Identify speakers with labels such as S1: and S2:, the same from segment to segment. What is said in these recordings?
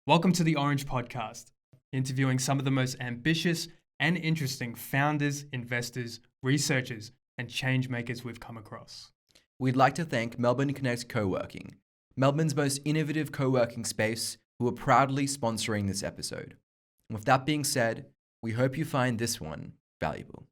S1: Welcome to the Orange Podcast, interviewing some of the most ambitious and interesting founders, investors, researchers, and change makers we've come across.
S2: We'd like to thank Melbourne Connect Co-working, Melbourne's most innovative co-working space, who are proudly sponsoring this episode. And with that being said, we hope you find this one valuable.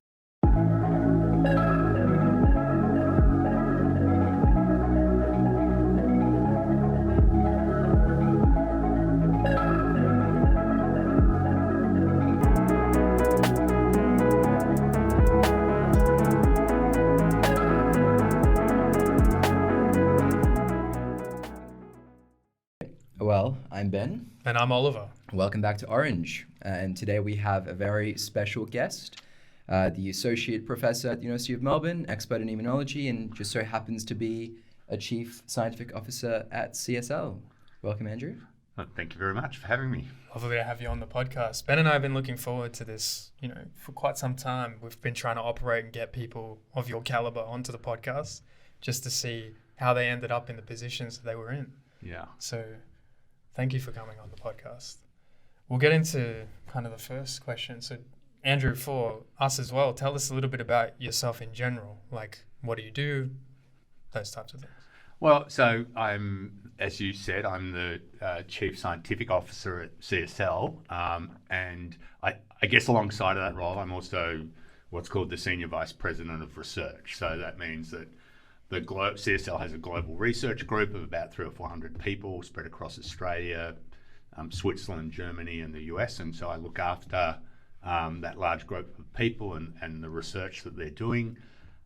S2: Well, I'm Ben.
S1: And I'm Oliver.
S2: Welcome back to Orange. And today we have a very special guest, the Associate Professor at the University of Melbourne, expert in immunology, and just so happens to be a Chief Scientific Officer at CSL. Welcome, Andrew.
S3: Well, thank you very much for having me.
S1: Lovely to have you on the podcast. Ben and I have been looking forward to this, for quite some time. We've been trying to operate and get people of your caliber onto the podcast just to see how they ended up in the positions that they were in.
S3: Yeah.
S1: So thank you for coming on the podcast. We'll get into kind of the first question. So Andrew, for us as well, tell us a little bit about yourself in general. Like, what do you do? Those types of things.
S3: Well, so as you said, I'm the Chief Scientific Officer at CSL. And I guess alongside of that role, I'm also what's called the Senior Vice President of Research. So that means that CSL has a global research group of about 300 or 400 people spread across Australia, Switzerland, Germany, and the US. And so I look after that large group of people and the research that they're doing.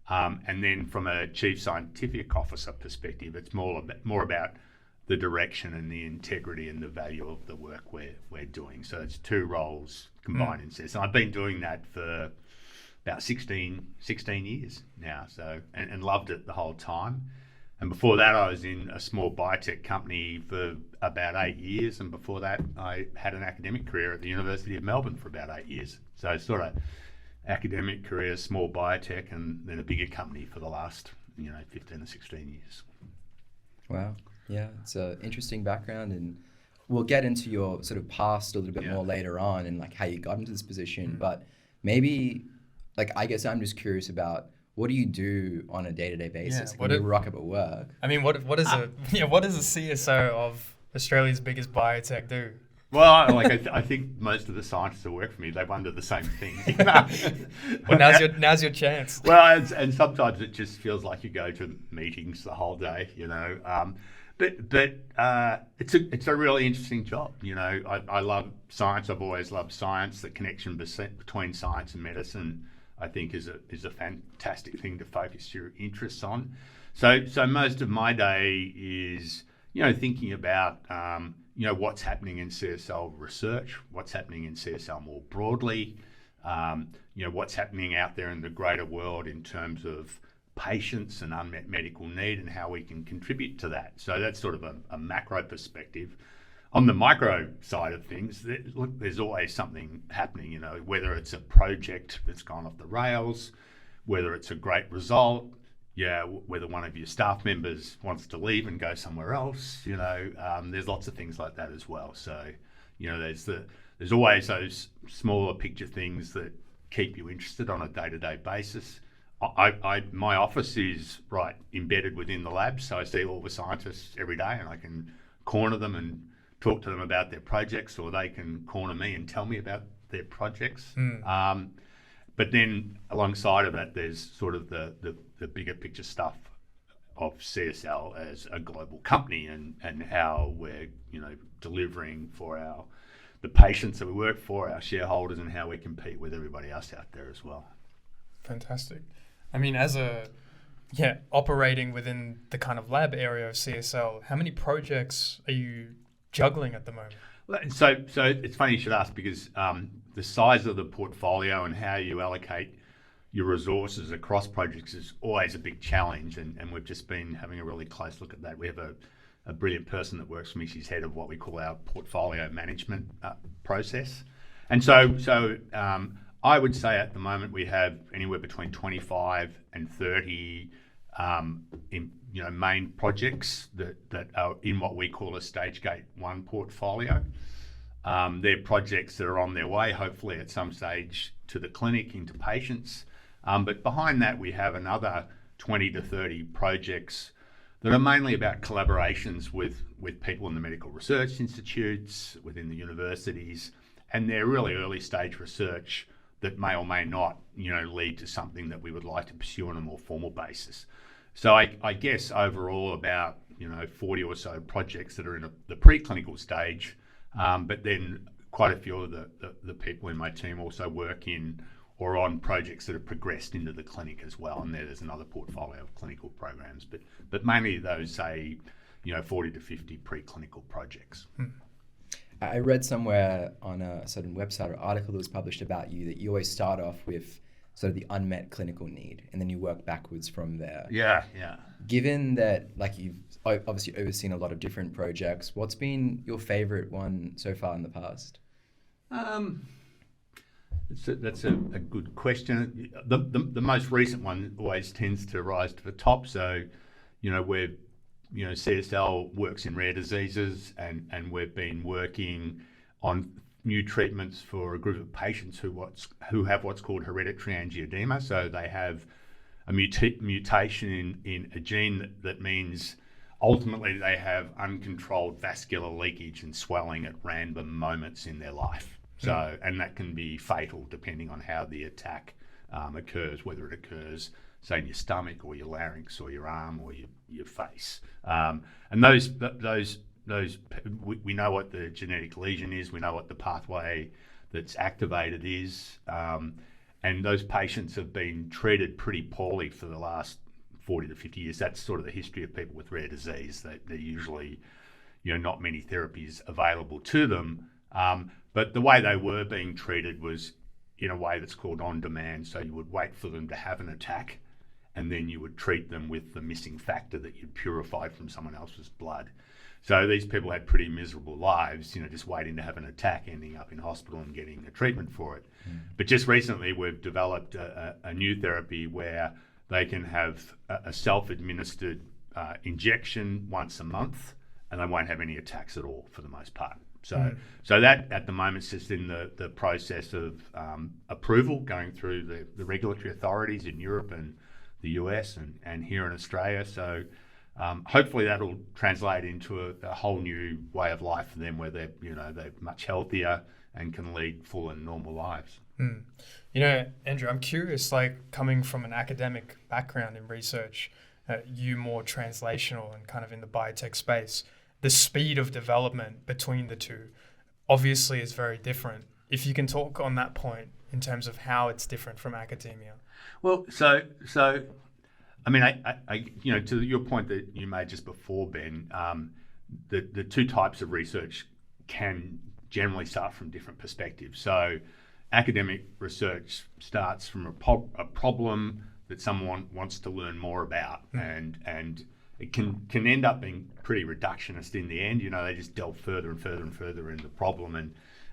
S3: And then from a Chief Scientific Officer perspective, it's more about the direction and the integrity and the value of the work we're doing. So it's two roles combined in CSL. I've been doing that for about 16 years now, so and loved it the whole time. And before that, I was in a small biotech company for about 8 years, and before that, I had an academic career at the University of Melbourne for about 8 years. So sort of academic career, small biotech, and then a bigger company for the last 15 or 16 years.
S2: Wow. Yeah, it's an interesting background, and we'll get into your sort of past a little bit more later on and like how you got into this position. But maybe, I guess I'm just curious about, what do you do on a day-to-day basis? When you rock up at work?
S1: I mean, what does a CSO of Australia's biggest biotech do?
S3: Well, I think most of the scientists that work for me, they wonder the same thing.
S1: Well, now's your chance.
S3: Well, and sometimes it just feels like you go to meetings the whole day, But it's a really interesting job. I love science. I've always loved science. The connection between science and medicine, I think, is a fantastic thing to focus your interests on. So most of my day is thinking about what's happening in CSL research, what's happening in CSL more broadly, what's happening out there in the greater world in terms of patients and unmet medical need and how we can contribute to that. So that's sort of a macro perspective. On the micro side of things, there's always something happening, whether it's a project that's gone off the rails, whether it's a great result, whether one of your staff members wants to leave and go somewhere else, there's lots of things like that as well. So, there's always those smaller picture things that keep you interested on a day-to-day basis. My office is right embedded within the lab, so I see all the scientists every day, and I can corner them and talk to them about their projects, or they can corner me and tell me about their projects. But then alongside of that, there's sort of the bigger picture stuff of CSL as a global company and how we're delivering for the patients that we work for, our shareholders, and how we compete with everybody else out there as well.
S1: Fantastic. I mean, as operating within the kind of lab area of CSL, how many projects are you juggling at the moment?
S3: So it's funny you should ask, because the size of the portfolio and how you allocate your resources across projects is always a big challenge, and we've just been having a really close look at that. We have a brilliant person that works for me. She's head of what we call our portfolio management process. And so I would say at the moment we have anywhere between 25 and 30 in main projects that are in what we call a stage gate 1 portfolio. They're projects that are on their way, hopefully at some stage, to the clinic, into patients. But behind that, we have another 20 to 30 projects that are mainly about collaborations with people in the medical research institutes, within the universities, and they're really early stage research that may or may not, lead to something that we would like to pursue on a more formal basis. So I guess overall about 40 or so projects that are in the preclinical stage, but then quite a few of the people in my team also work in or on projects that have progressed into the clinic as well. And there's another portfolio of clinical programs, but mainly those, say, 40 to 50 preclinical projects.
S2: I read somewhere on a certain website or article that was published about you that you always start off with sort of the unmet clinical need, and then you work backwards from there.
S3: Yeah.
S2: Given that, you've obviously overseen a lot of different projects, what's been your favorite one so far in the past?
S3: That's a good question. The most recent one always tends to rise to the top. So, where CSL works in rare diseases, and we've been working on new treatments for a group of patients who have what's called hereditary angioedema. So they have a mutation in a gene that means ultimately they have uncontrolled vascular leakage and swelling at random moments in their life. So, and that can be fatal depending on how the attack occurs, whether it occurs, say, in your stomach or your larynx or your arm or your face. And those we know what the genetic lesion is, we know what the pathway that's activated is, and those patients have been treated pretty poorly for the last 40 to 50 years. That's sort of the history of people with rare disease. They're usually, not many therapies available to them. But the way they were being treated was in a way that's called on demand. So you would wait for them to have an attack, and then you would treat them with the missing factor that you'd purified from someone else's blood. So these people had pretty miserable lives, just waiting to have an attack, ending up in hospital and getting a treatment for it. But just recently, we've developed a new therapy where they can have a self-administered injection once a month, and they won't have any attacks at all for the most part. So that at the moment is just in the process of approval, going through the regulatory authorities in Europe and the US and here in Australia. So hopefully that'll translate into a whole new way of life for them, where they're much healthier and can lead full and normal lives.
S1: Andrew, I'm curious, coming from an academic background in research, you more translational and kind of in the biotech space, the speed of development between the two obviously is very different. If you can talk on that point in terms of how it's different from academia.
S3: Well, so I mean, I to your point that you made just before, Ben, the two types of research can generally start from different perspectives. So academic research starts from a problem that someone wants to learn more about, and it can end up being pretty reductionist in the end. They just delve further and further and further in the problem,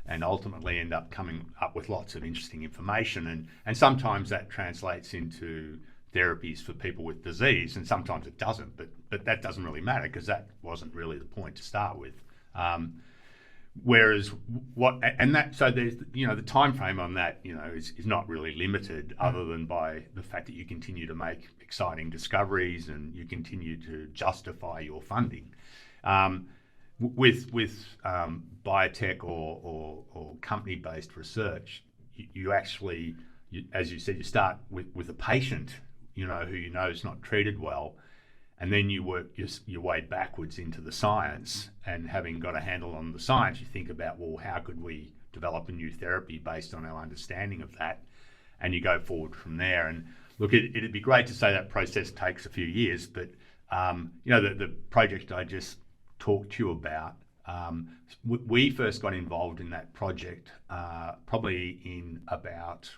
S3: and ultimately end up coming up with lots of interesting information. And sometimes that translates into therapies for people with disease, and sometimes it doesn't. But that doesn't really matter, because that wasn't really the point to start with. Whereas so there's the time frame on that is not really limited, other than by the fact that you continue to make exciting discoveries and you continue to justify your funding. With biotech or company-based research, you actually, as you said, you start with a patient who is not treated well. And then you work your way backwards into the science, and having got a handle on the science, you think about, well, how could we develop a new therapy based on our understanding of that? And you go forward from there. And look, it'd be great to say that process takes a few years, but the project I just talked to you about, we first got involved in that project probably in about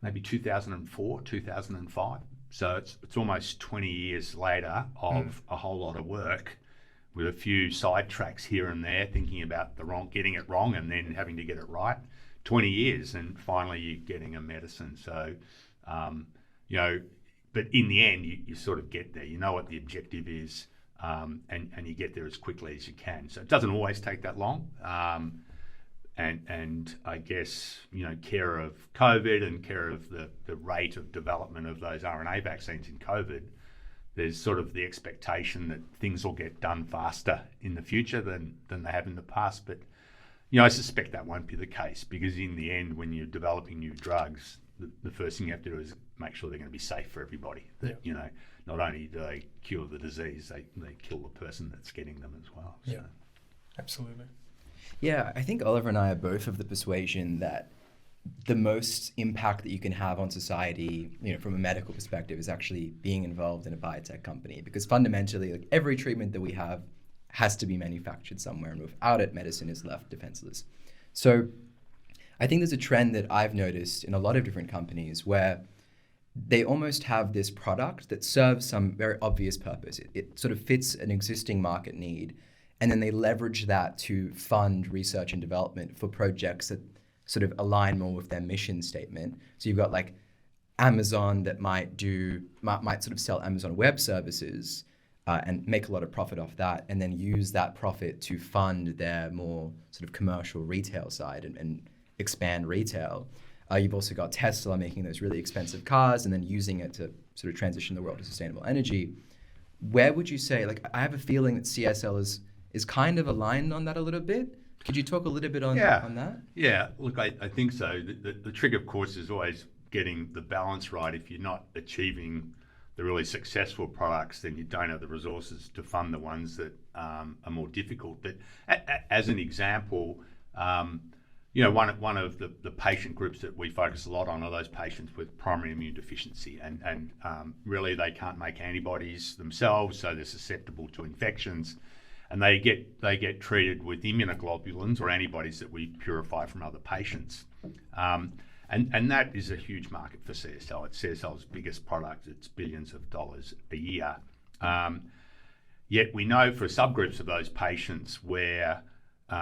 S3: maybe 2004, 2005. So it's almost 20 years later of a whole lot of work, with a few sidetracks here and there, thinking about getting it wrong, and then having to get it right. 20 years, and finally you're getting a medicine. So, but in the end, you sort of get there. You know what the objective is, and you get there as quickly as you can. So it doesn't always take that long. And I guess, care of COVID and care of the rate of development of those RNA vaccines in COVID, there's sort of the expectation that things will get done faster in the future than they have in the past. But, I suspect that won't be the case, because in the end, when you're developing new drugs, the first thing you have to do is make sure they're going to be safe for everybody. That, not only do they cure the disease, they kill the person that's getting them as well. So.
S1: Yeah, absolutely.
S2: Yeah, I think Oliver and I are both of the persuasion that the most impact that you can have on society, from a medical perspective, is actually being involved in a biotech company, because fundamentally, like, every treatment that we have has to be manufactured somewhere, and without it, medicine is left defenseless. So I think there's a trend that I've noticed in a lot of different companies where they almost have this product that serves some very obvious purpose. It sort of fits an existing market need, and then they leverage that to fund research and development for projects that sort of align more with their mission statement. So you've got like Amazon that might sort of sell Amazon Web Services and make a lot of profit off that, and then use that profit to fund their more sort of commercial retail side and expand retail. You've also got Tesla making those really expensive cars and then using it to sort of transition the world to sustainable energy. Where would you say, like, I have a feeling that CSL is kind of aligned on that a little bit. Could you talk a little bit on that?
S3: Yeah, look, I think so. The trick, of course, is always getting the balance right. If you're not achieving the really successful products, then you don't have the resources to fund the ones that are more difficult. But as an example, one of the patient groups that we focus a lot on are those patients with primary immune deficiency, and really they can't make antibodies themselves, so they're susceptible to infections. And they get treated with immunoglobulins or antibodies that we purify from other patients. And that is a huge market for CSL. It's CSL's biggest product. It's billions of dollars a year. Yet we know for subgroups of those patients where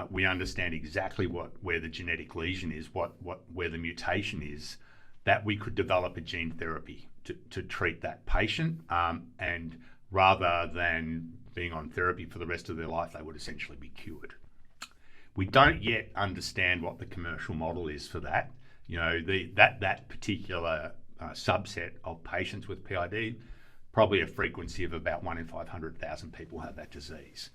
S3: we understand exactly where the genetic lesion is, where the mutation is, that we could develop a gene therapy to treat that patient, and rather than being on therapy for the rest of their life, they would essentially be cured. We don't yet understand what the commercial model is for that. That particular subset of patients with PID, probably a frequency of about 1 in 500,000 people have that disease.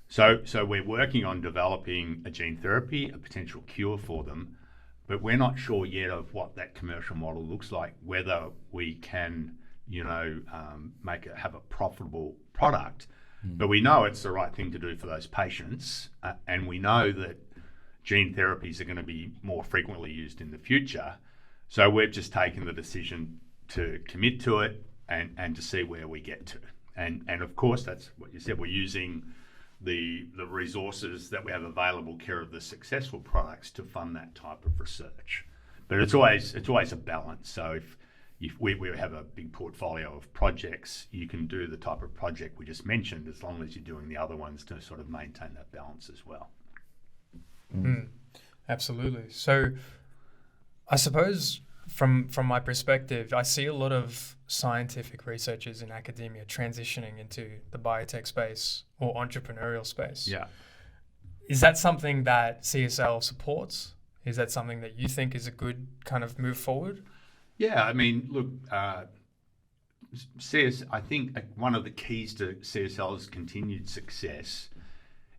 S3: So we're working on developing a gene therapy, a potential cure for them, but we're not sure yet of what that commercial model looks like, whether we can have a profitable product. But we know it's the right thing to do for those patients, and we know that gene therapies are going to be more frequently used in the future. So we've just taken the decision to commit to it and to see where we get to. And of course, that's what you said, we're using the resources that we have available care of the successful products to fund that type of research. But it's always a balance. So if we have a big portfolio of projects, you can do the type of project we just mentioned, as long as you're doing the other ones to sort of maintain that balance as well.
S1: Absolutely. So I suppose from my perspective, I see a lot of scientific researchers in academia transitioning into the biotech space or entrepreneurial space.
S3: Yeah.
S1: Is that something that CSL supports? Is that something that you think is a good kind of move forward?
S3: Yeah, I mean, look, I think one of the keys to CSL's continued success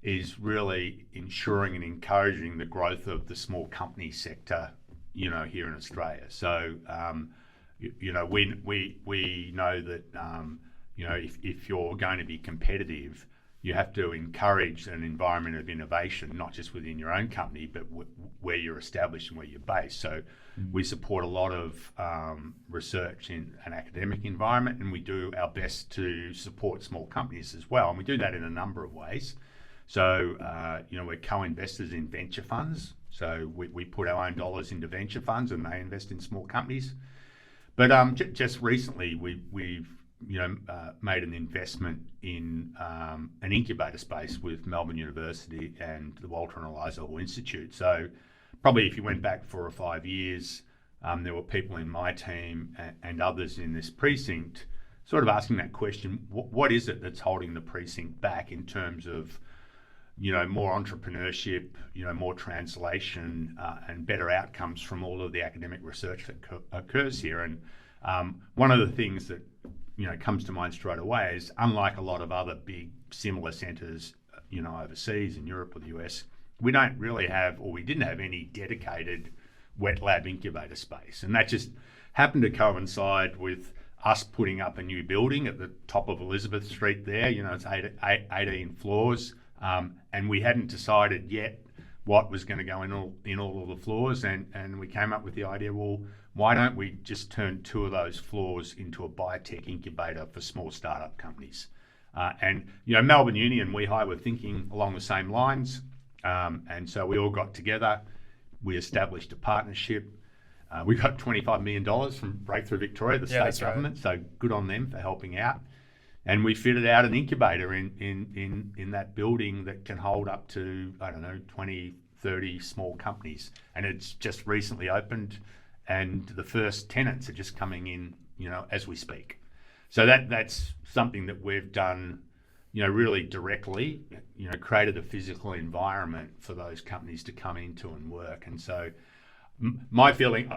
S3: is really ensuring and encouraging the growth of the small company sector, here in Australia. So, we know that, if you're going to be competitive, you have to encourage an environment of innovation, not just within your own company, but where you're established and where you're based. So we support a lot of research in an academic environment, and we do our best to support small companies as well. And we do that in a number of ways. So, we're co-investors in venture funds. So we put our own dollars into venture funds and they invest in small companies. But just recently, we've made an investment in an incubator space with Melbourne University and the Walter and Eliza Hall Institute. So probably if you went back 4 or 5 years, there were people in my team and others in this precinct sort of asking that question, what is it that's holding the precinct back in terms of, more entrepreneurship, more translation and better outcomes from all of the academic research that occurs here. And one of the things that, comes to mind straight away is, unlike a lot of other big similar centres, overseas in Europe or the US, we don't really have, or we didn't have any dedicated wet lab incubator space. And that just happened to coincide with us putting up a new building at the top of Elizabeth Street there. It's 18 floors. And we hadn't decided yet what was going to go in all of the floors. And we came up with the idea, well, why don't we just turn 2 of those floors into a biotech incubator for small startup companies? And Melbourne Uni and WeHi were thinking along the same lines. And so we all got together. We established a partnership. We got $25 million from Breakthrough Victoria, the state government. Right. So good on them for helping out. And we fitted out an incubator in that building that can hold up to, 20, 30 small companies. And it's just recently opened, and the first tenants are just coming in, as we speak. So that's something that we've done, really directly, created a physical environment for those companies to come into and work. And so my feeling,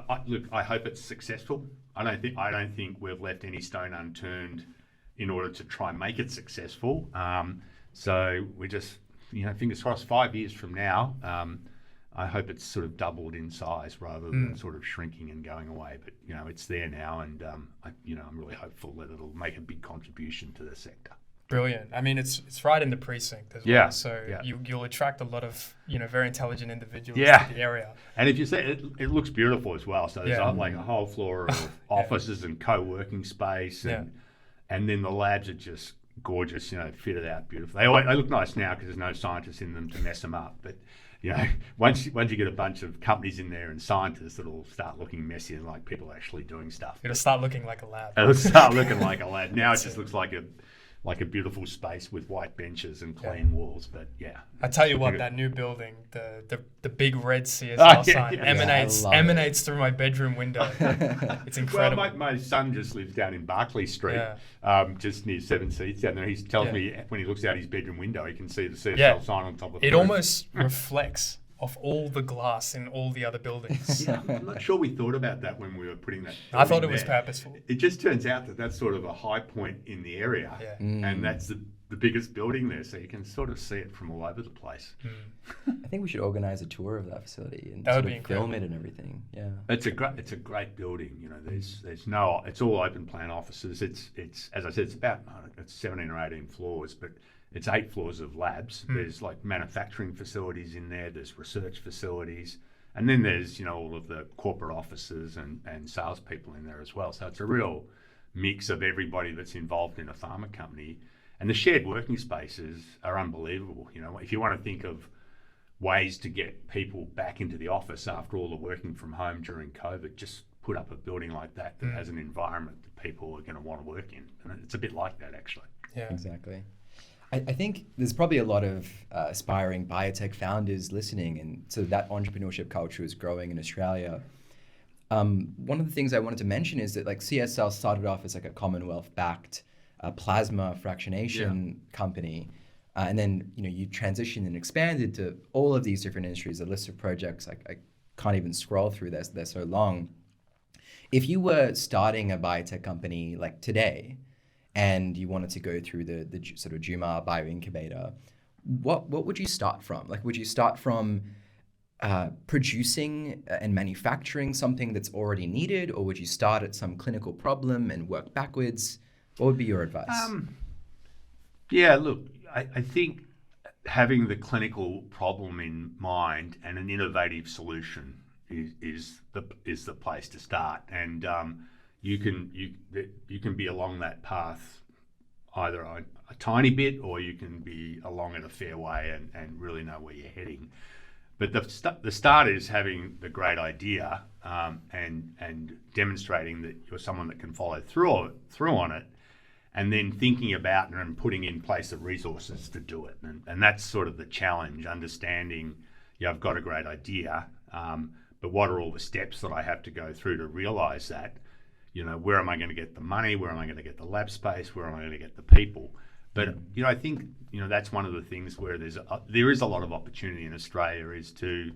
S3: I hope it's successful. I don't think we've left any stone unturned in order to try and make it successful. So we just, fingers crossed, 5 years from now, I hope it's sort of doubled in size rather than sort of shrinking and going away. But, it's there now, and, I'm really hopeful that it'll make a big contribution to the sector.
S1: Brilliant. I mean, it's right in the precinct as well. So you'll attract a lot of, very intelligent individuals to the area.
S3: And if you see it looks beautiful as well. So there's like a whole floor of offices and co-working space. And then the labs are just gorgeous, fitted out beautifully. They look nice now because there's no scientists in them to mess them up. But, once you get a bunch of companies in there and scientists, it'll start looking messy and like people actually doing stuff.
S1: It'll start looking like a lab.
S3: It'll start looking like a lab. Now it just looks like a beautiful space with white benches and clean walls. But
S1: I tell you what, that new building, the big red CSL sign emanates through my bedroom window. It's incredible.
S3: Well, my son just lives down in Barclay Street, just near 7 Seats down there. He tells me when he looks out his bedroom window, he can see the CSL sign on top of
S1: it. It almost reflects off all the glass in all the other buildings.
S3: I'm not sure we thought about that when we were putting that.
S1: I thought it was purposeful.
S3: It just turns out that that's sort of a high point in the area, and that's the biggest building there, so you can sort of see it from all over the place.
S2: I think we should organize a tour of that facility and film it and everything. Yeah,
S3: it's a great building. There's no, it's all open plan offices. It's as I said, it's about it's 17 or 18 floors, but it's 8 floors of labs. There's like manufacturing facilities in there. There's research facilities. And then there's, all of the corporate offices and salespeople in there as well. So it's a real mix of everybody that's involved in a pharma company. And the shared working spaces are unbelievable. If you want to think of ways to get people back into the office after all the working from home during COVID, just put up a building like that has an environment that people are going to want to work in. And it's a bit like that, actually.
S2: Yeah, exactly. I think there's probably a lot of aspiring biotech founders listening, and so that entrepreneurship culture is growing in Australia. One of the things I wanted to mention is that CSL started off as a Commonwealth-backed plasma fractionation company, and then you transitioned and expanded to all of these different industries. A list of projects I can't even scroll through. They're so long. If you were starting a biotech company today, and you wanted to go through the sort of Juma bioincubator, what would you start from? Would you start from producing and manufacturing something that's already needed, or would you start at some clinical problem and work backwards? What would be your advice?
S3: Look, I think having the clinical problem in mind and an innovative solution is the place to start, and you can be along that path either a tiny bit, or you can be along it a fair way and really know where you're heading. But the start is having the great idea and demonstrating that you're someone that can follow through on it, and then thinking about and putting in place the resources to do it. And that's sort of the challenge, understanding I've got a great idea, but what are all the steps that I have to go through to realize that? You know, where am I going to get the money? Where am I going to get the lab space? Where am I going to get the people? But, you know, I think, you know, that's one of the things where there is a lot of opportunity in Australia, is to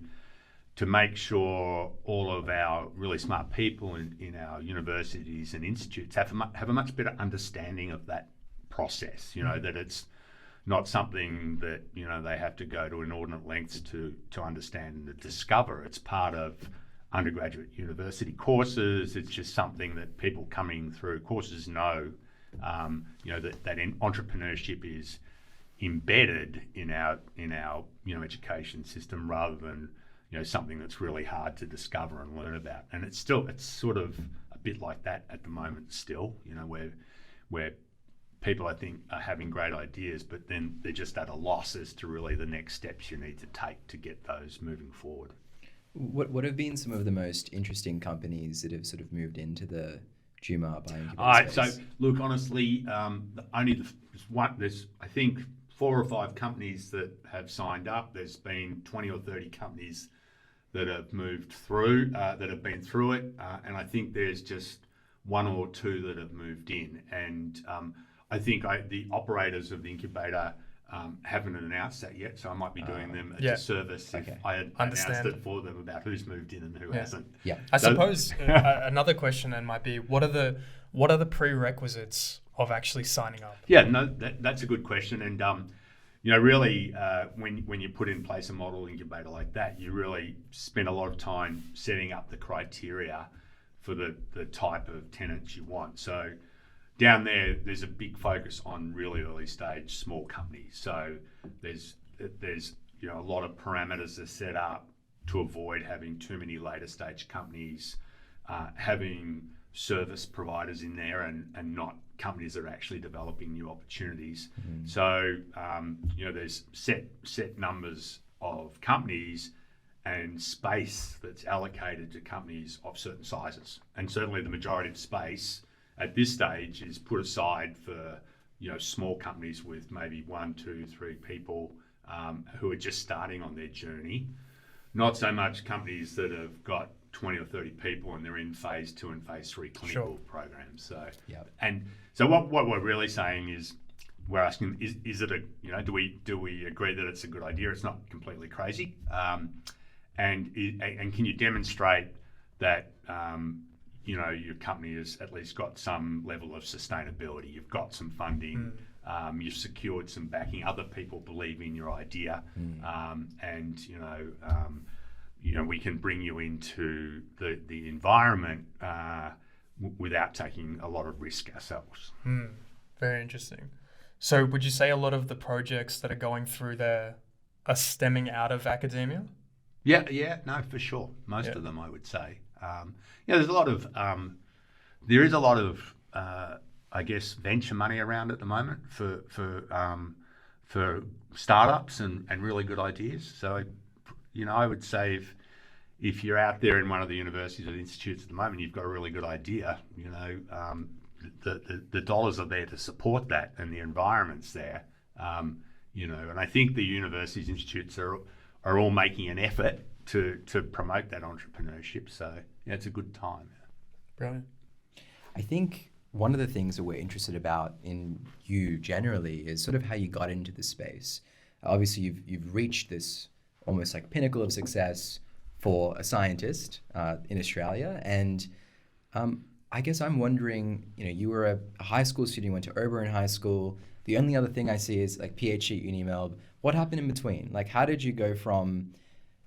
S3: make sure all of our really smart people in our universities and institutes have a much better understanding of that process, you know, that it's not something that, you know, they have to go to inordinate lengths to understand and to discover. It's part of undergraduate university courses. It's just something that people coming through courses know, you know, that entrepreneurship is embedded in our you know, education system, rather than, you know, something that's really hard to discover and learn about. And it's sort of a bit like that at the moment still, you know, where people, I think, are having great ideas, but then they're just at a loss as to really the next steps you need to take to get those moving forward.
S2: What have been some of the most interesting companies that have sort of moved into the Juma bioincubator space?
S3: So look, honestly, there's I think 4 or 5 companies that have signed up. There's been 20 or 30 companies that have moved through, that have been through it, and I think there's just 1 or 2 that have moved in. And I think the operators of the incubator haven't announced that yet, so I might be doing them a disservice if I had announced it for them about who's moved in and who hasn't.
S2: Yeah,
S1: I suppose another question then might be, what are the prerequisites of actually signing up?
S3: Yeah, no, that's a good question. And you know, really, when you put in place a model incubator like that, you really spend a lot of time setting up the criteria for the type of tenants you want. So down there's a big focus on really early stage small companies. So there's you know, a lot of parameters are set up to avoid having too many later stage companies, having service providers in there and not companies that are actually developing new opportunities. So you know, there's set numbers of companies and space that's allocated to companies of certain sizes, and certainly the majority of space at this stage is put aside for, you know, small companies with maybe 1, 2, 3 people who are just starting on their journey. Not so much companies that have got 20 or 30 people and they're in phase 2 and phase 3 clinical programs. So, and so what we're really saying is, we're asking, is it you know, do we agree that it's a good idea? It's not completely crazy, and can you demonstrate that you know, your company has at least got some level of sustainability? You've got some funding, you've secured some backing, other people believe in your idea, and you know, we can bring you into the environment without taking a lot of risk ourselves.
S1: Very interesting. So would you say a lot of the projects that are going through there are stemming out of academia?
S3: Yeah, no, for sure. Most of them, I would say. You know, there is a lot of, I guess, venture money around at the moment for startups and really good ideas. So, you know, I would say if you're out there in one of the universities or institutes at the moment, you've got a really good idea. You know, the dollars are there to support that, and the environment's there. You know, and I think the universities, institutes are all making an effort to promote that entrepreneurship. So yeah, it's a good time.
S1: Brilliant.
S2: I think one of the things that we're interested about in you generally is sort of how you got into the space. Obviously, you've reached this almost like pinnacle of success for a scientist in Australia, and I guess I'm wondering, you know, you were a high school student, you went to Oberlin High School. The only other thing I see is like PhD at UniMelb. What happened in between? Like, how did you go from,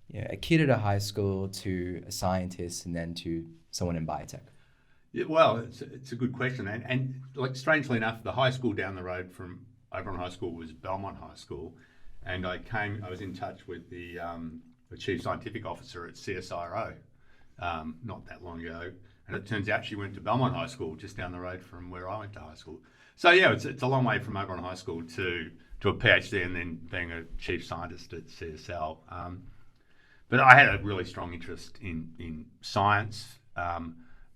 S2: you know, a kid at a high school to a scientist and then to someone in biotech?
S3: Yeah, well, it's a good question, and like, strangely enough, the high school down the road from Oberlin High School was Belmont High School, and I was in touch with the chief scientific officer at CSIRO not that long ago, and it turns out she went to Belmont High School just down the road from where I went to high school. So yeah, it's a long way from Oberlin High School to a PhD and then being a chief scientist at CSL. But I had a really strong interest in science.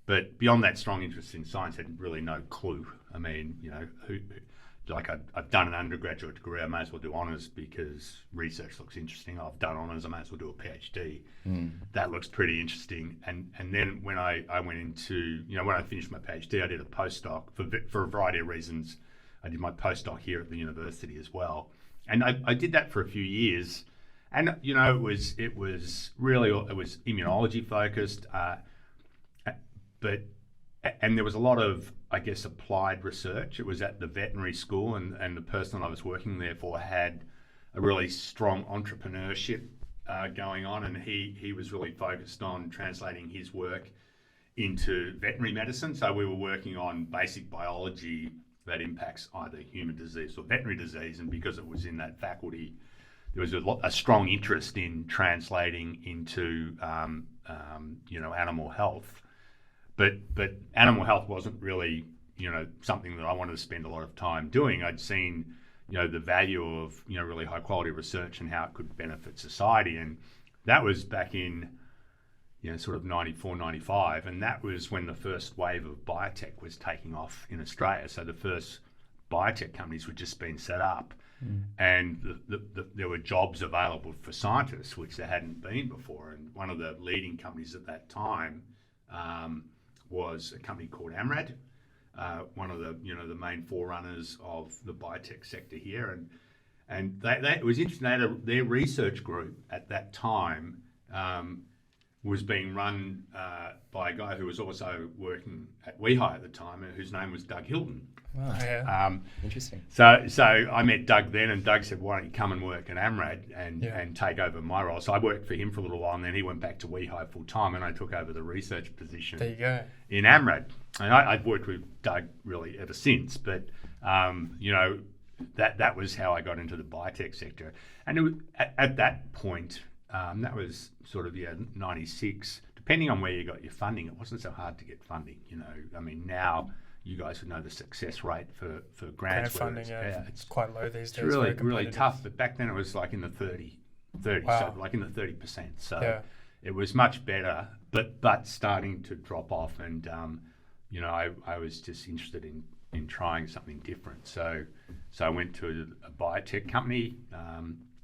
S3: But beyond that strong interest in science, I had really no clue. I mean, you know, like I've done an undergraduate degree, I may as well do honours because research looks interesting. I've done honours, I may as well do a PhD. That looks pretty interesting. And then when I went into, when I finished my PhD, I did a postdoc for a variety of reasons. I did my postdoc here at the university as well. And I did that for a few years. And, it was immunology focused, and there was a lot of, I guess, applied research. It was at the veterinary school, and the person I was working there for had a really strong entrepreneurship going on, and he was really focused on translating his work into veterinary medicine. So we were working on basic biology that impacts either human disease or veterinary disease, and because it was in that faculty, there was a strong interest in translating into animal health. But animal health wasn't really, something that I wanted to spend a lot of time doing. I'd seen, the value of, really high quality research and how it could benefit society. And that was back in, sort of 94, 95. And that was when the first wave of biotech was taking off in Australia. So the first biotech companies were just being set up. And there were jobs available for scientists, which there hadn't been before. And one of the leading companies at that time was a company called Amrad, one of the the main forerunners of the biotech sector here. And it was interesting. Their research group at that time was being run by a guy who was also working at WeHi at the time, whose name was Doug Hilton.
S2: Wow.
S1: Yeah.
S2: Interesting.
S3: So I met Doug then, and Doug said, "Why don't you come and work at Amrad and take over my role?" So I worked for him for a little while, and then he went back to WeHi full time, and I took over the research position.
S1: There you go.
S3: In Amrad, and I've worked with Doug really ever since. But that was how I got into the biotech sector, and it was, at that point, that was sort of 96. Depending on where you got your funding, it wasn't so hard to get funding. Now you guys would know the success rate for grants.
S1: Funding, it's quite low these days.
S3: It's really tough. But back then it was like in the 30,
S1: wow.
S3: So like in the 30%. So it was much better, but starting to drop off. And I was just interested in trying something different. So I went to a biotech company,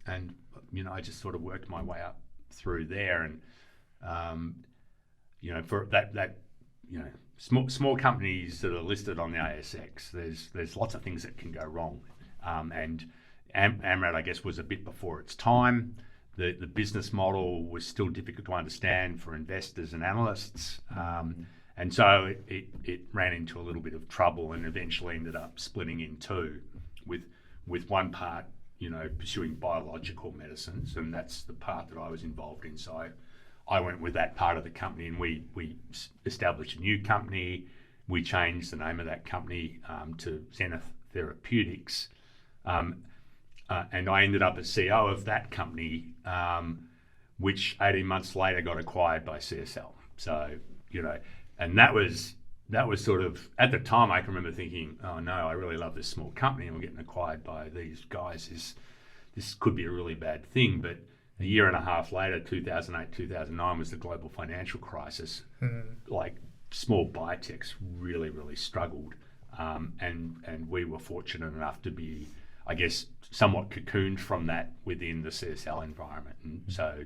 S3: and I just sort of worked my way up through there. And for that small companies that are listed on the ASX, there's lots of things that can go wrong. And Amrad, I guess, was a bit before its time. The business model was still difficult to understand for investors and analysts. And so it ran into a little bit of trouble and eventually ended up splitting in two, with one part, pursuing biological medicines, and that's the part that I was involved in. So I went with that part of the company, and we established a new company. We changed the name of that company to Zenith Therapeutics, and I ended up as CEO of that company, which 18 months later got acquired by CSL. So and that was sort of, at the time I can remember thinking, oh no, I really love this small company, and we're getting acquired by these guys. This could be a really bad thing. But a year and a half later, 2008, 2009 was the global financial crisis. Like small biotechs really, really struggled. And we were fortunate enough to be, I guess, somewhat cocooned from that within the CSL environment. And so,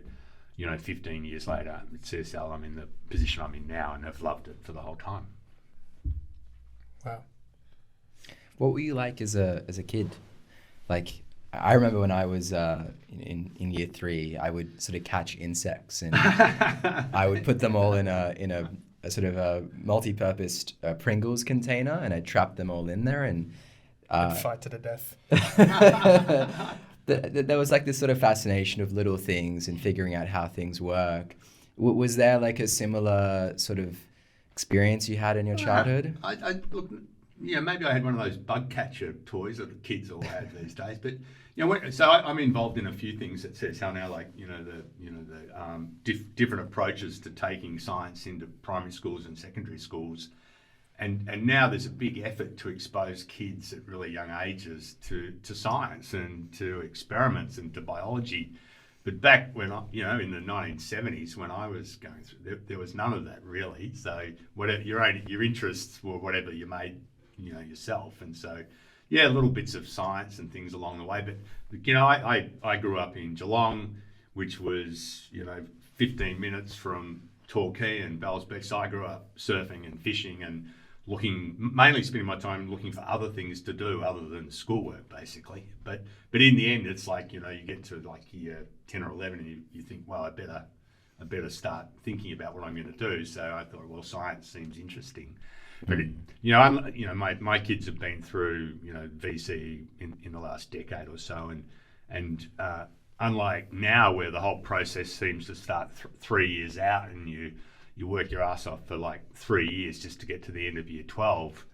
S3: 15 years later at CSL, I'm in the position I'm in now, and I've loved it for the whole time.
S1: Wow.
S2: What were you like as a kid? Like, I remember when I was in year 3, I would sort of catch insects, and I would put them all in a sort of a multi-purpose Pringles container, and I'd trap them all in there and
S1: fight to the death.
S2: There was like this sort of fascination of little things and figuring out how things work. Was there like a similar sort of experience you had in your childhood?
S3: I look, maybe I had one of those bug catcher toys that the kids all have these days. But so I'm involved in a few things at CSL now, like the different approaches to taking science into primary schools and secondary schools, and now there's a big effort to expose kids at really young ages to science and to experiments and to biology. But back when in the 1970s, when I was going through, there was none of that really. So whatever your interests were, whatever you made, yourself. And so, yeah, little bits of science and things along the way. But I grew up in Geelong, which was 15 minutes from Torquay and Bells Beach. So I grew up surfing and fishing and mainly spending my time looking for other things to do other than schoolwork, basically. But in the end, it's like, you get to like year 10 or 11 and you think, well, I better start thinking about what I'm going to do. So I thought, well, science seems interesting. But my kids have been through VC in the last decade or so, and unlike now where the whole process seems to start 3 years out and you work your ass off for like 3 years just to get to the end of year 12.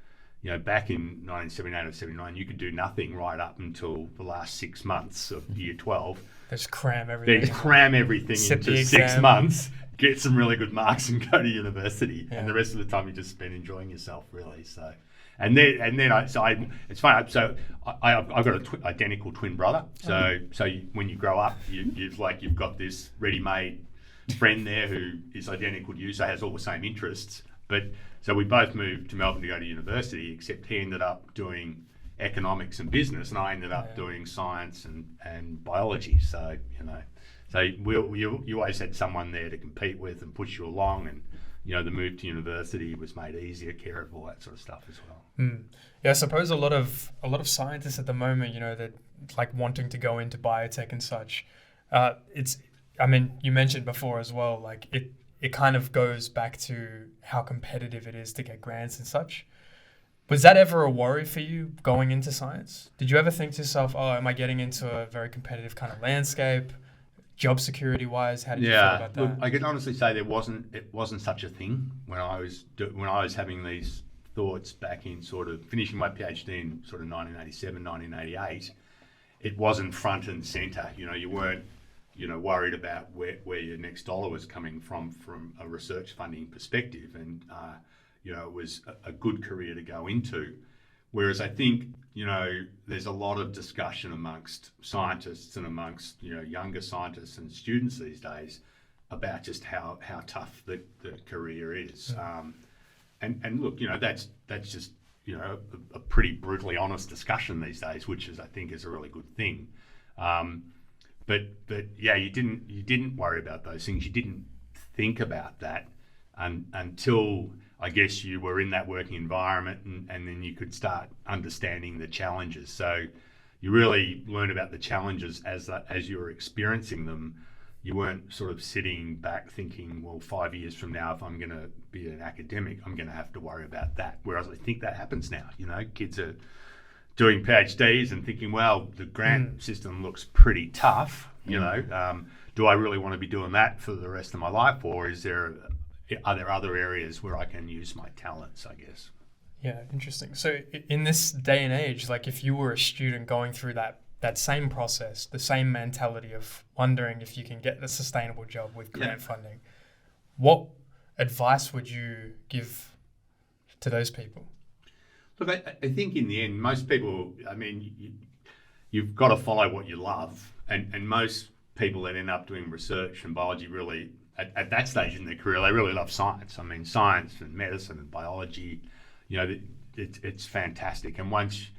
S3: Back in 1978 or 79, you could do nothing right up until the last 6 months of year 12.
S1: Just cram everything.
S3: Then cram everything into 6 months, get some really good marks, and go to university. Yeah. And the rest of the time you just spend enjoying yourself, really. So, it's funny. So I've got an identical twin brother. So when you grow up, you've got this ready-made friend there who is identical to you, so has all the same interests. But so we both moved to Melbourne to go to university, except he ended up doing economics and business, and I ended up doing science and biology. So you always had someone there to compete with and push you along, and the move to university was made easier, care of all that sort of stuff as well.
S1: Yeah, I suppose a lot of scientists at the moment, that like wanting to go into biotech and such. You mentioned before as well, like it kind of goes back to how competitive it is to get grants and such. Was that ever a worry for you going into science? Did you ever think to yourself, oh, am I getting into a very competitive kind of landscape, job security wise? How did you feel about that?
S3: Look, I can honestly say it wasn't such a thing when I was having these thoughts back in sort of finishing my PhD in sort of 1987, 1988. It wasn't front and center. You weren't worried about where your next dollar was coming from a research funding perspective, and it was a good career to go into. Whereas I think there's a lot of discussion amongst scientists and amongst younger scientists and students these days about just how tough the career is. And look, that's just a pretty brutally honest discussion these days, which I think is a really good thing. But yeah, you didn't worry about those things. You didn't think about that until I guess you were in that working environment, and then you could start understanding the challenges. So you really learn about the challenges as you were experiencing them. You weren't sort of sitting back thinking, well, 5 years from now, if I'm going to be an academic, I'm going to have to worry about that. Whereas I think that happens now. Kids are doing PhDs and thinking, well, the grant system looks pretty tough. Do I really want to be doing that for the rest of my life, or are there other areas where I can use my talents, I guess?
S1: Yeah, interesting. So in this day and age, like if you were a student going through that same process, the same mentality of wondering if you can get a sustainable job with grant funding, what advice would you give to those people?
S3: Look, I think in the end, most people, you've got to follow what you love. And most people that end up doing research and biology really, at that stage in their career, they really love science. Science and medicine and biology, it's fantastic. And once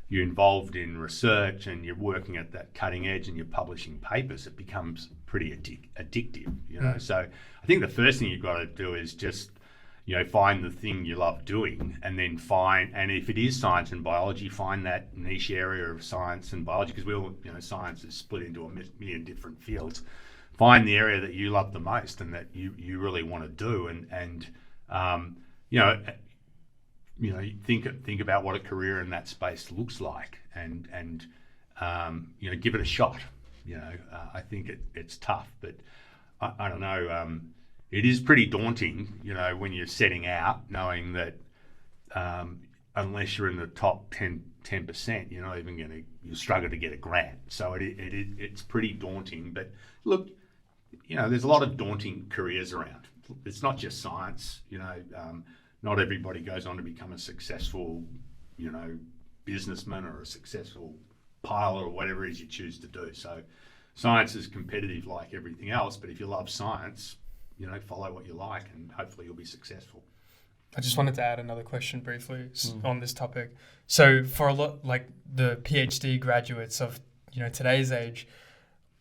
S3: you're involved in research and you're working at that cutting edge and you're publishing papers, it becomes pretty addictive, So I think the first thing you've got to do is just find the thing you love doing, and then and if it is science and biology, find that niche area of science and biology, because we all, science is split into a million different fields. Find the area that you love the most and that you really want to do, and think about what a career in that space looks like, and give it a shot. I think it's tough, but I don't know. It is pretty daunting, when you're setting out, knowing that unless you're in the top 10%, you're not even you'll struggle to get a grant. So it's pretty daunting. But look, there's a lot of daunting careers around. It's not just science. Not everybody goes on to become a successful, businessman or a successful pilot or whatever it is you choose to do. So science is competitive like everything else, but if you love science, follow what you like, and hopefully you'll be successful.
S1: I just wanted to add another question briefly on this topic. So for a lot, like the PhD graduates of today's age,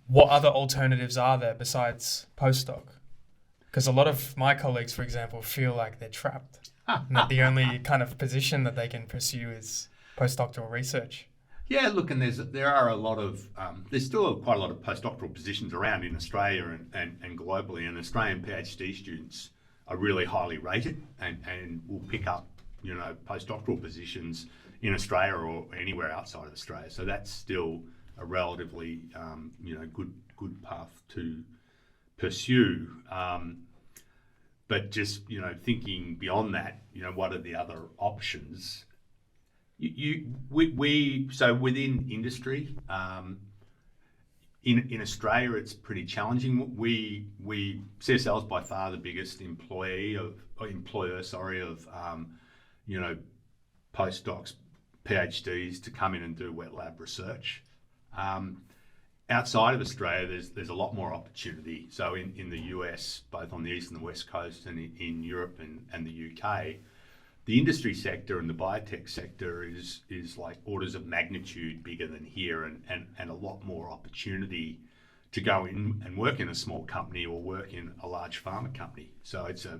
S1: what other alternatives are there besides postdoc? Because a lot of my colleagues, for example, feel like they're trapped, and that the only kind of position that they can pursue is postdoctoral research.
S3: Yeah, look, and there are a lot of there's still quite a lot of postdoctoral positions around in Australia and globally, and Australian PhD students are really highly rated and will pick up postdoctoral positions in Australia or anywhere outside of Australia. So that's still a relatively good path to pursue. But just thinking beyond that, what are the other options? So within industry, in Australia, it's pretty challenging. CSL is by far the biggest employer of postdocs, PhDs to come in and do wet lab research. Outside of Australia, there's a lot more opportunity. So in the US, both on the east and the west coast, and in Europe and the UK, the industry sector and the biotech sector is like orders of magnitude bigger than here, and a lot more opportunity to go in and work in a small company or work in a large pharma company. So it's a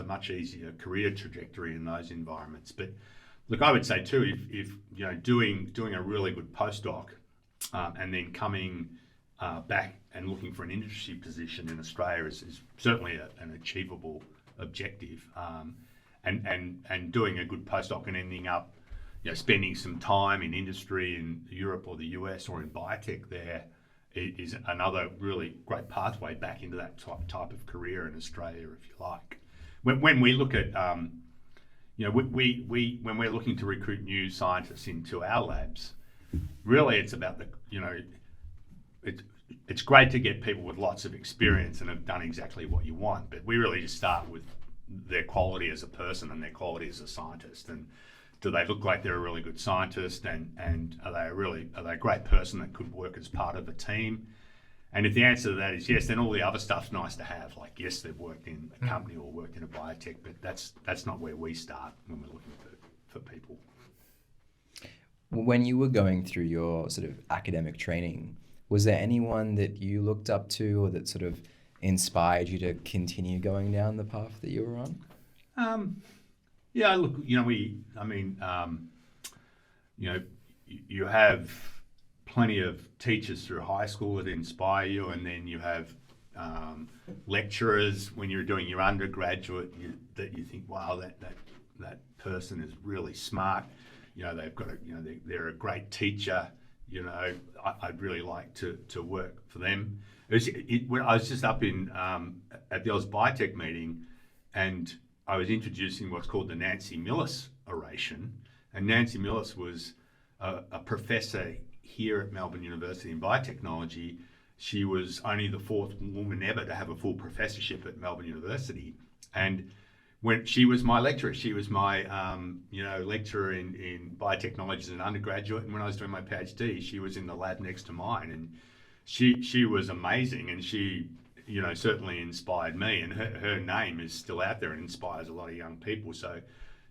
S3: much easier career trajectory in those environments. But look, I would say too, if doing a really good postdoc and then coming back and looking for an industry position in Australia is certainly an achievable objective. And doing a good postdoc and ending up spending some time in industry in Europe or the US or in biotech there is another really great pathway back into that type of career in Australia, if you like. When we look at when we're looking to recruit new scientists into our labs, really it's about it's great to get people with lots of experience and have done exactly what you want, but we really just start with their quality as a person and their quality as a scientist. And do they look like they're a really good scientist, and are they a great person that could work as part of a team? And if the answer to that is yes, then all the other stuff's nice to have. Like, yes, they've worked in a company or worked in a biotech, but that's not where we start when we're looking for people.
S2: When you were going through your sort of academic training, was there anyone that you looked up to or that sort of inspired you to continue going down the path that you were on?
S3: Yeah, look, you have plenty of teachers through high school that inspire you, and then you have lecturers when you're doing your undergraduate that you think, wow, that person is really smart. They've got they're a great teacher. I'd really like to work for them. When I was just up in at the Oz Biotech meeting, and I was introducing what's called the Nancy Millis oration, and Nancy Millis was a professor here at Melbourne University in biotechnology. She was only the fourth woman ever to have a full professorship at Melbourne University, and when she was my lecturer, she was my lecturer in biotechnology as an undergraduate, and when I was doing my PhD, she was in the lab next to mine, and she was amazing, and she certainly inspired me, and her name is still out there and inspires a lot of young people. So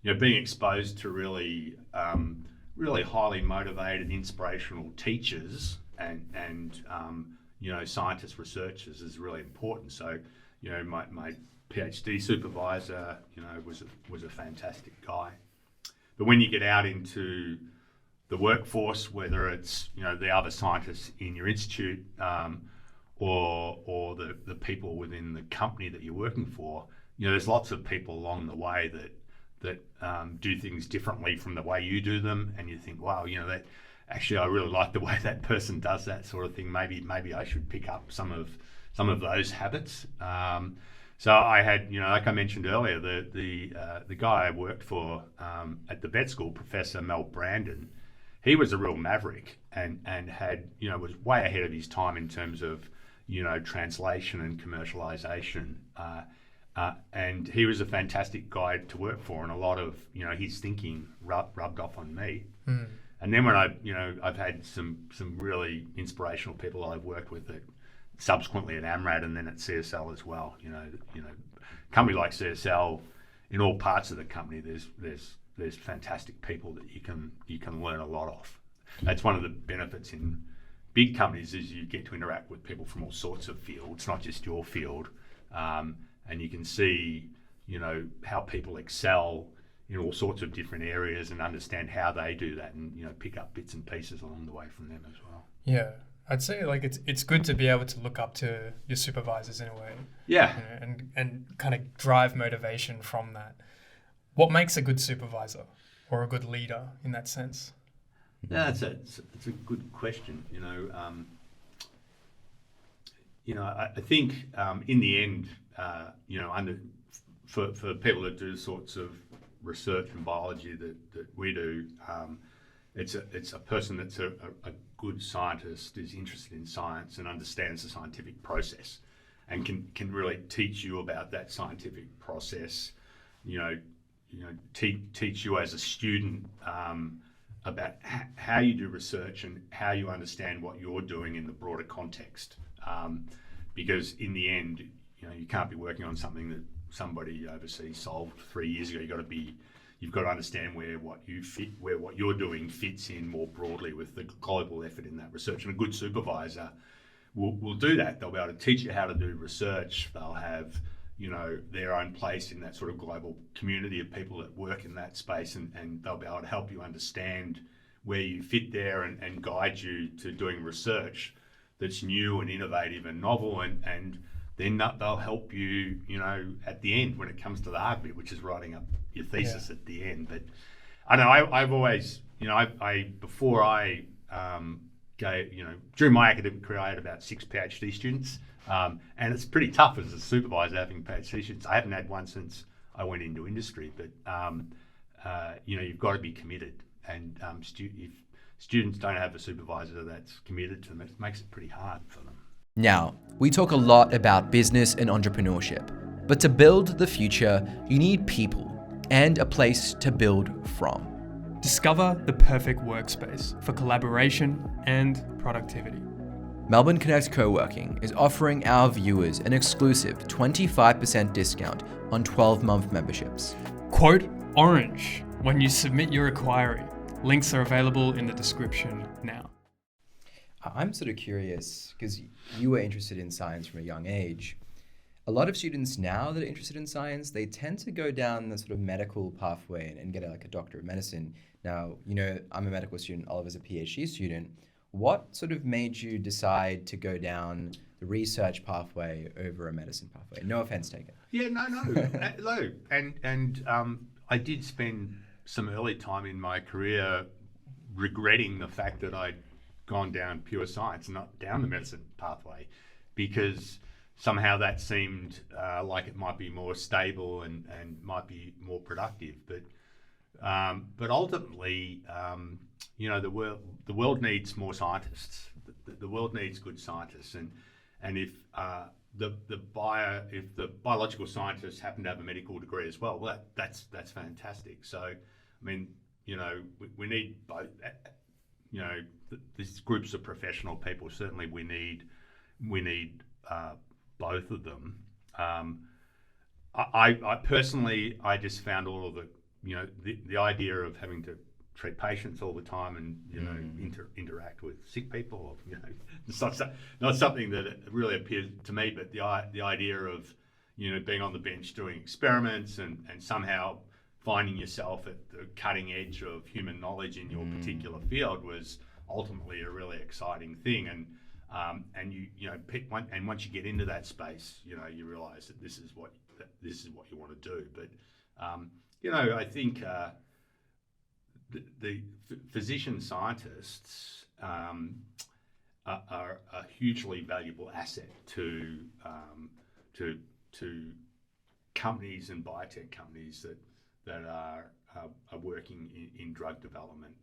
S3: being exposed to really highly motivated, inspirational teachers and scientists, researchers is really important. So my PhD supervisor was a fantastic guy. But when you get out into the workforce, whether it's the other scientists in your institute or the people within the company that you're working for, there's lots of people along the way that do things differently from the way you do them, and you think, wow, that actually I really like the way that person does that sort of thing. Maybe I should pick up some of those habits. So I had, like I mentioned earlier, the guy I worked for at the vet school, Professor Mel Brandon, he was a real maverick and had, was way ahead of his time in terms of, translation and commercialization. And he was a fantastic guy to work for, and a lot of, his thinking rubbed off on me. Mm. And then when I've had some really inspirational people I've worked with that subsequently at AMRAD and then at CSL as well. A company like CSL, in all parts of the company, there's fantastic people that you can learn a lot of. That's one of the benefits in big companies, is you get to interact with people from all sorts of fields, not just your field, and you can see, how people excel in all sorts of different areas and understand how they do that, and pick up bits and pieces along the way from them as well.
S1: Yeah, I'd say like it's good to be able to look up to your supervisors in a way.
S3: Yeah.
S1: And kind of drive motivation from that. What makes a good supervisor or a good leader in that sense?
S3: Yeah, it's a good question. I think in the end, for people that do sorts of research in biology that we do, it's a person that's a good scientist, is interested in science and understands the scientific process, and can really teach you about that scientific process. Teach you as a student about how you do research and how you understand what you're doing in the broader context. Because in the end, you can't be working on something that somebody overseas solved 3 years ago. You've got to understand where what you're doing fits in more broadly with the global effort in that research. And a good supervisor will do that. They'll be able to teach you how to do research. They'll have their own place in that sort of global community of people that work in that space, and they'll be able to help you understand where you fit there and guide you to doing research that's new and innovative and novel, and then they'll help you, at the end when it comes to the hard bit, which is writing up your thesis at the end. But I know I've always, before I during my academic career, I had about 6 PhD students. And it's pretty tough as a supervisor having PhD students. I haven't had one since I went into industry, but you've got to be committed. And if students don't have a supervisor that's committed to them, it makes it pretty hard for them.
S2: Now, we talk a lot about business and entrepreneurship, but to build the future, you need people and a place to build from.
S1: Discover the perfect workspace for collaboration and productivity.
S2: Melbourne Connect Co-working is offering our viewers an exclusive 25% discount on 12-month memberships.
S1: Quote orange when you submit your inquiry. Links are available in the description now.
S2: I'm sort of curious, because you were interested in science from a young age. A lot of students now that are interested in science, they tend to go down the sort of medical pathway and get a doctor of medicine. Now, I'm a medical student, Oliver's a PhD student. What sort of made you decide to go down the research pathway over a medicine pathway? No offense taken.
S3: Yeah, no. And I did spend some early time in my career regretting the fact that I'd gone down pure science, not down the medicine pathway, because somehow that seemed like it might be more stable and might be more productive. But ultimately, the world needs more scientists. The world needs good scientists, and if the biological scientists happen to have a medical degree as well, that's fantastic. So, I mean, we need both. These groups of professional people. Certainly, we need both of them. I personally, I just found all of the idea of having to treat patients all the time and interact with sick people. It's not something that really appealed to me. But the idea of being on the bench doing experiments and somehow finding yourself at the cutting edge of human knowledge in your particular field was ultimately a really exciting thing. And once you get into that space, you realise that this is what you want to do. But I think the physician scientists are a hugely valuable asset to companies and biotech companies that are working in drug development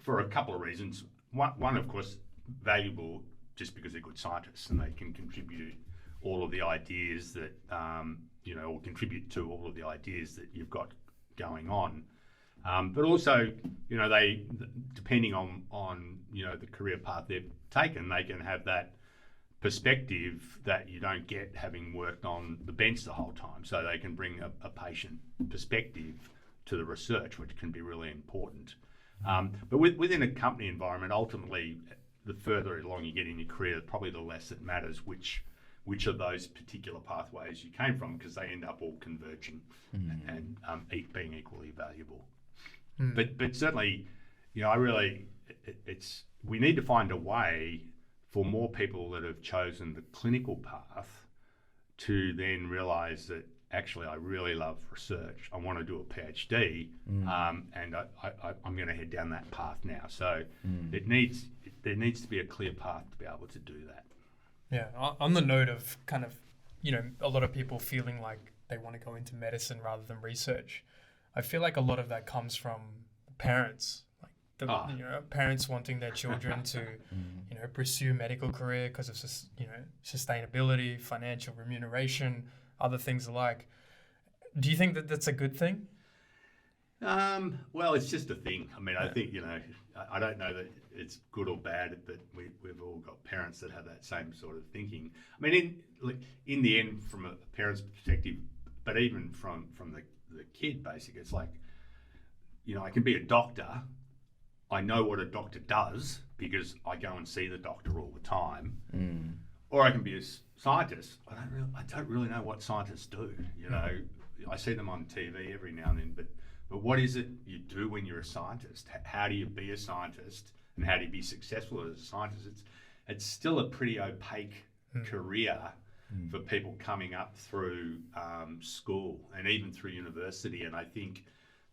S3: for a couple of reasons. One, of course, valuable just because they're good scientists and they can contribute all of the ideas that or contribute to all of the ideas that you've got going on. But also, they, depending on the career path they've taken, they can have that perspective that you don't get having worked on the bench the whole time. So they can bring a patient perspective to the research, which can be really important. But within a company environment, ultimately, the further along you get in your career, probably the less it matters which of those particular pathways you came from, because they end up all converging and being equally valuable. But certainly, we need to find a way for more people that have chosen the clinical path to then realise that actually I really love research. I want to do a PhD, and I'm going to head down that path now. So there needs to be a clear path to be able to do that.
S1: Yeah, on the note of kind of, a lot of people feeling like they want to go into medicine rather than research, I feel like a lot of that comes from parents. Parents wanting their children to, pursue medical career because of, sustainability, financial remuneration, other things alike. Do you think that that's a good thing?
S3: Well, it's just a thing. I mean, I think, I don't know that it's good or bad, but we've all got parents that have that same sort of thinking. I mean, in the end, from a parent's perspective, but even from the kid, basically, it's like, I can be a doctor. I know what a doctor does because I go and see the doctor all the time. Or I can be a scientist. I don't really know what scientists do. I see them on TV every now and then, but what is it you do when you're a scientist? How do you be a scientist, and how do you be successful as a scientist? It's still a pretty opaque career for people coming up through school and even through university. And I think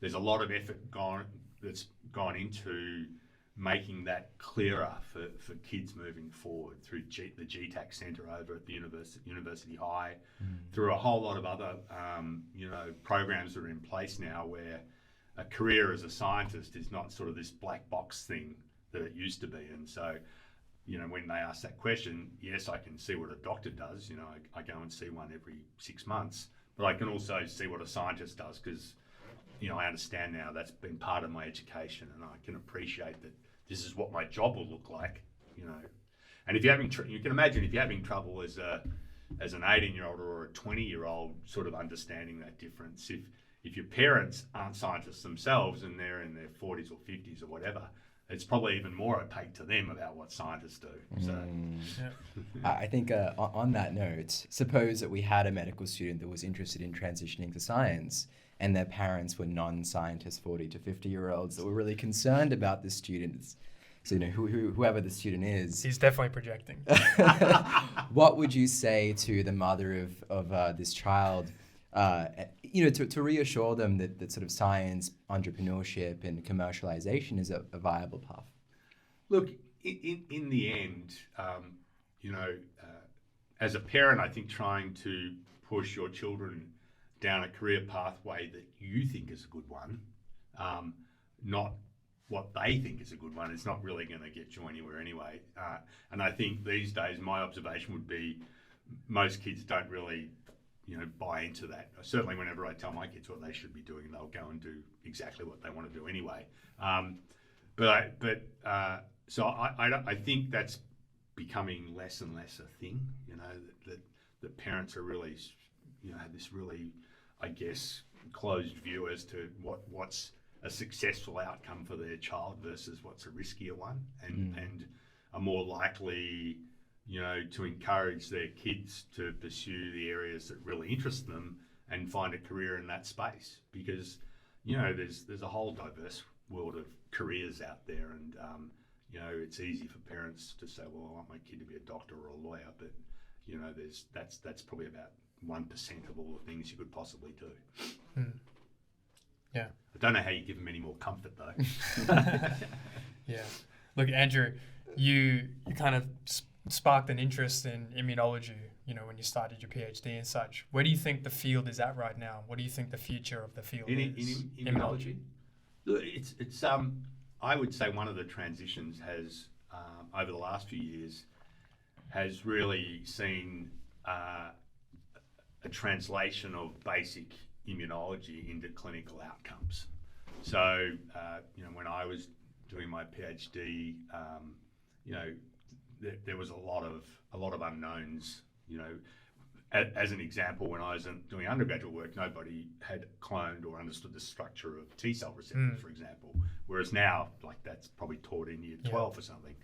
S3: there's a lot of effort that's gone into making that clearer for kids moving forward through the GTAC Centre over at the University High, through a whole lot of other programs that are in place now, where a career as a scientist is not sort of this black box thing that it used to be. And so, when they ask that question, yes, I can see what a doctor does. I go and see one every 6 months, but I can also see what a scientist does because I understand now that's been part of my education, and I can appreciate that this is what my job will look like, And if you're having, you can imagine if you're having trouble as an 18-year-old or a 20-year-old, sort of understanding that difference. If your parents aren't scientists themselves and they're in their 40s or 50s or whatever, it's probably even more opaque to them about what scientists do. So,
S2: I think on that note, suppose that we had a medical student that was interested in transitioning to science, and their parents were non-scientists, 40 to 50-year-olds that were really concerned about the students. So, whoever the student is.
S1: He's definitely projecting.
S2: What would you say to the mother of this child, to reassure them that sort of science, entrepreneurship, and commercialization is a viable path?
S3: Look, in the end, as a parent, I think trying to push your children down a career pathway that you think is a good one, not what they think is a good one, it's not really going to get you anywhere anyway. And I think these days, my observation would be most kids don't really, buy into that. Certainly whenever I tell my kids what they should be doing, they'll go and do exactly what they want to do anyway. So I think that's becoming less and less a thing, that parents are really, have this really, I guess, closed view as to what's a successful outcome for their child versus what's a riskier one, and are more likely, to encourage their kids to pursue the areas that really interest them and find a career in that space, because there's a whole diverse world of careers out there, and it's easy for parents to say, well, I want my kid to be a doctor or a lawyer, but that's probably about 1% of all the things you could possibly do.
S1: Yeah.
S3: I don't know how you give them any more comfort though.
S1: Yeah. Look, Andrew, you kind of sparked an interest in immunology, when you started your PhD and such. Where do you think the field is at right now? What do you think the future of the field is?
S3: In immunology? Look, it's I would say one of the transitions has, over the last few years, has really seen a translation of basic immunology into clinical outcomes. So, when I was doing my PhD, there was a lot of unknowns. You know, as an example, when I was doing undergraduate work, nobody had cloned or understood the structure of T cell receptors, for example. Whereas now, like that's probably taught in year 12 or something.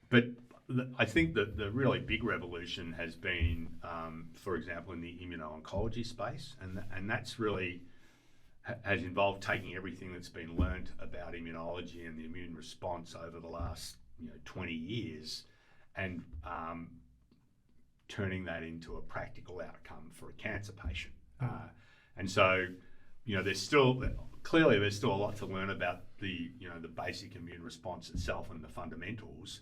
S3: But I think that the really big revolution has been, for example, in the immuno-oncology space, and that's really has involved taking everything that's been learnt about immunology and the immune response over the last 20 years and turning that into a practical outcome for a cancer patient. And so, there's still a lot to learn about the basic immune response itself and the fundamentals.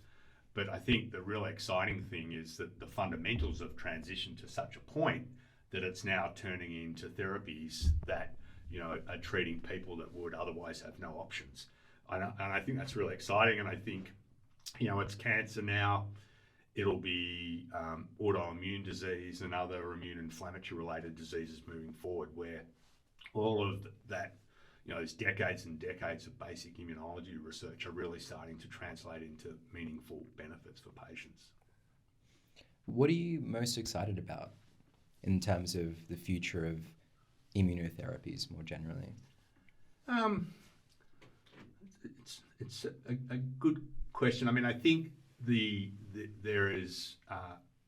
S3: But I think the really exciting thing is that the fundamentals have transitioned to such a point that it's now turning into therapies that are treating people that would otherwise have no options. And I think that's really exciting. And I think it's cancer now. It'll be autoimmune disease and other immune inflammatory related diseases moving forward, where all of that, there's decades and decades of basic immunology research are really starting to translate into meaningful benefits for patients.
S2: What are you most excited about in terms of the future of immunotherapies more generally?
S3: It's a good question. I mean, I think there is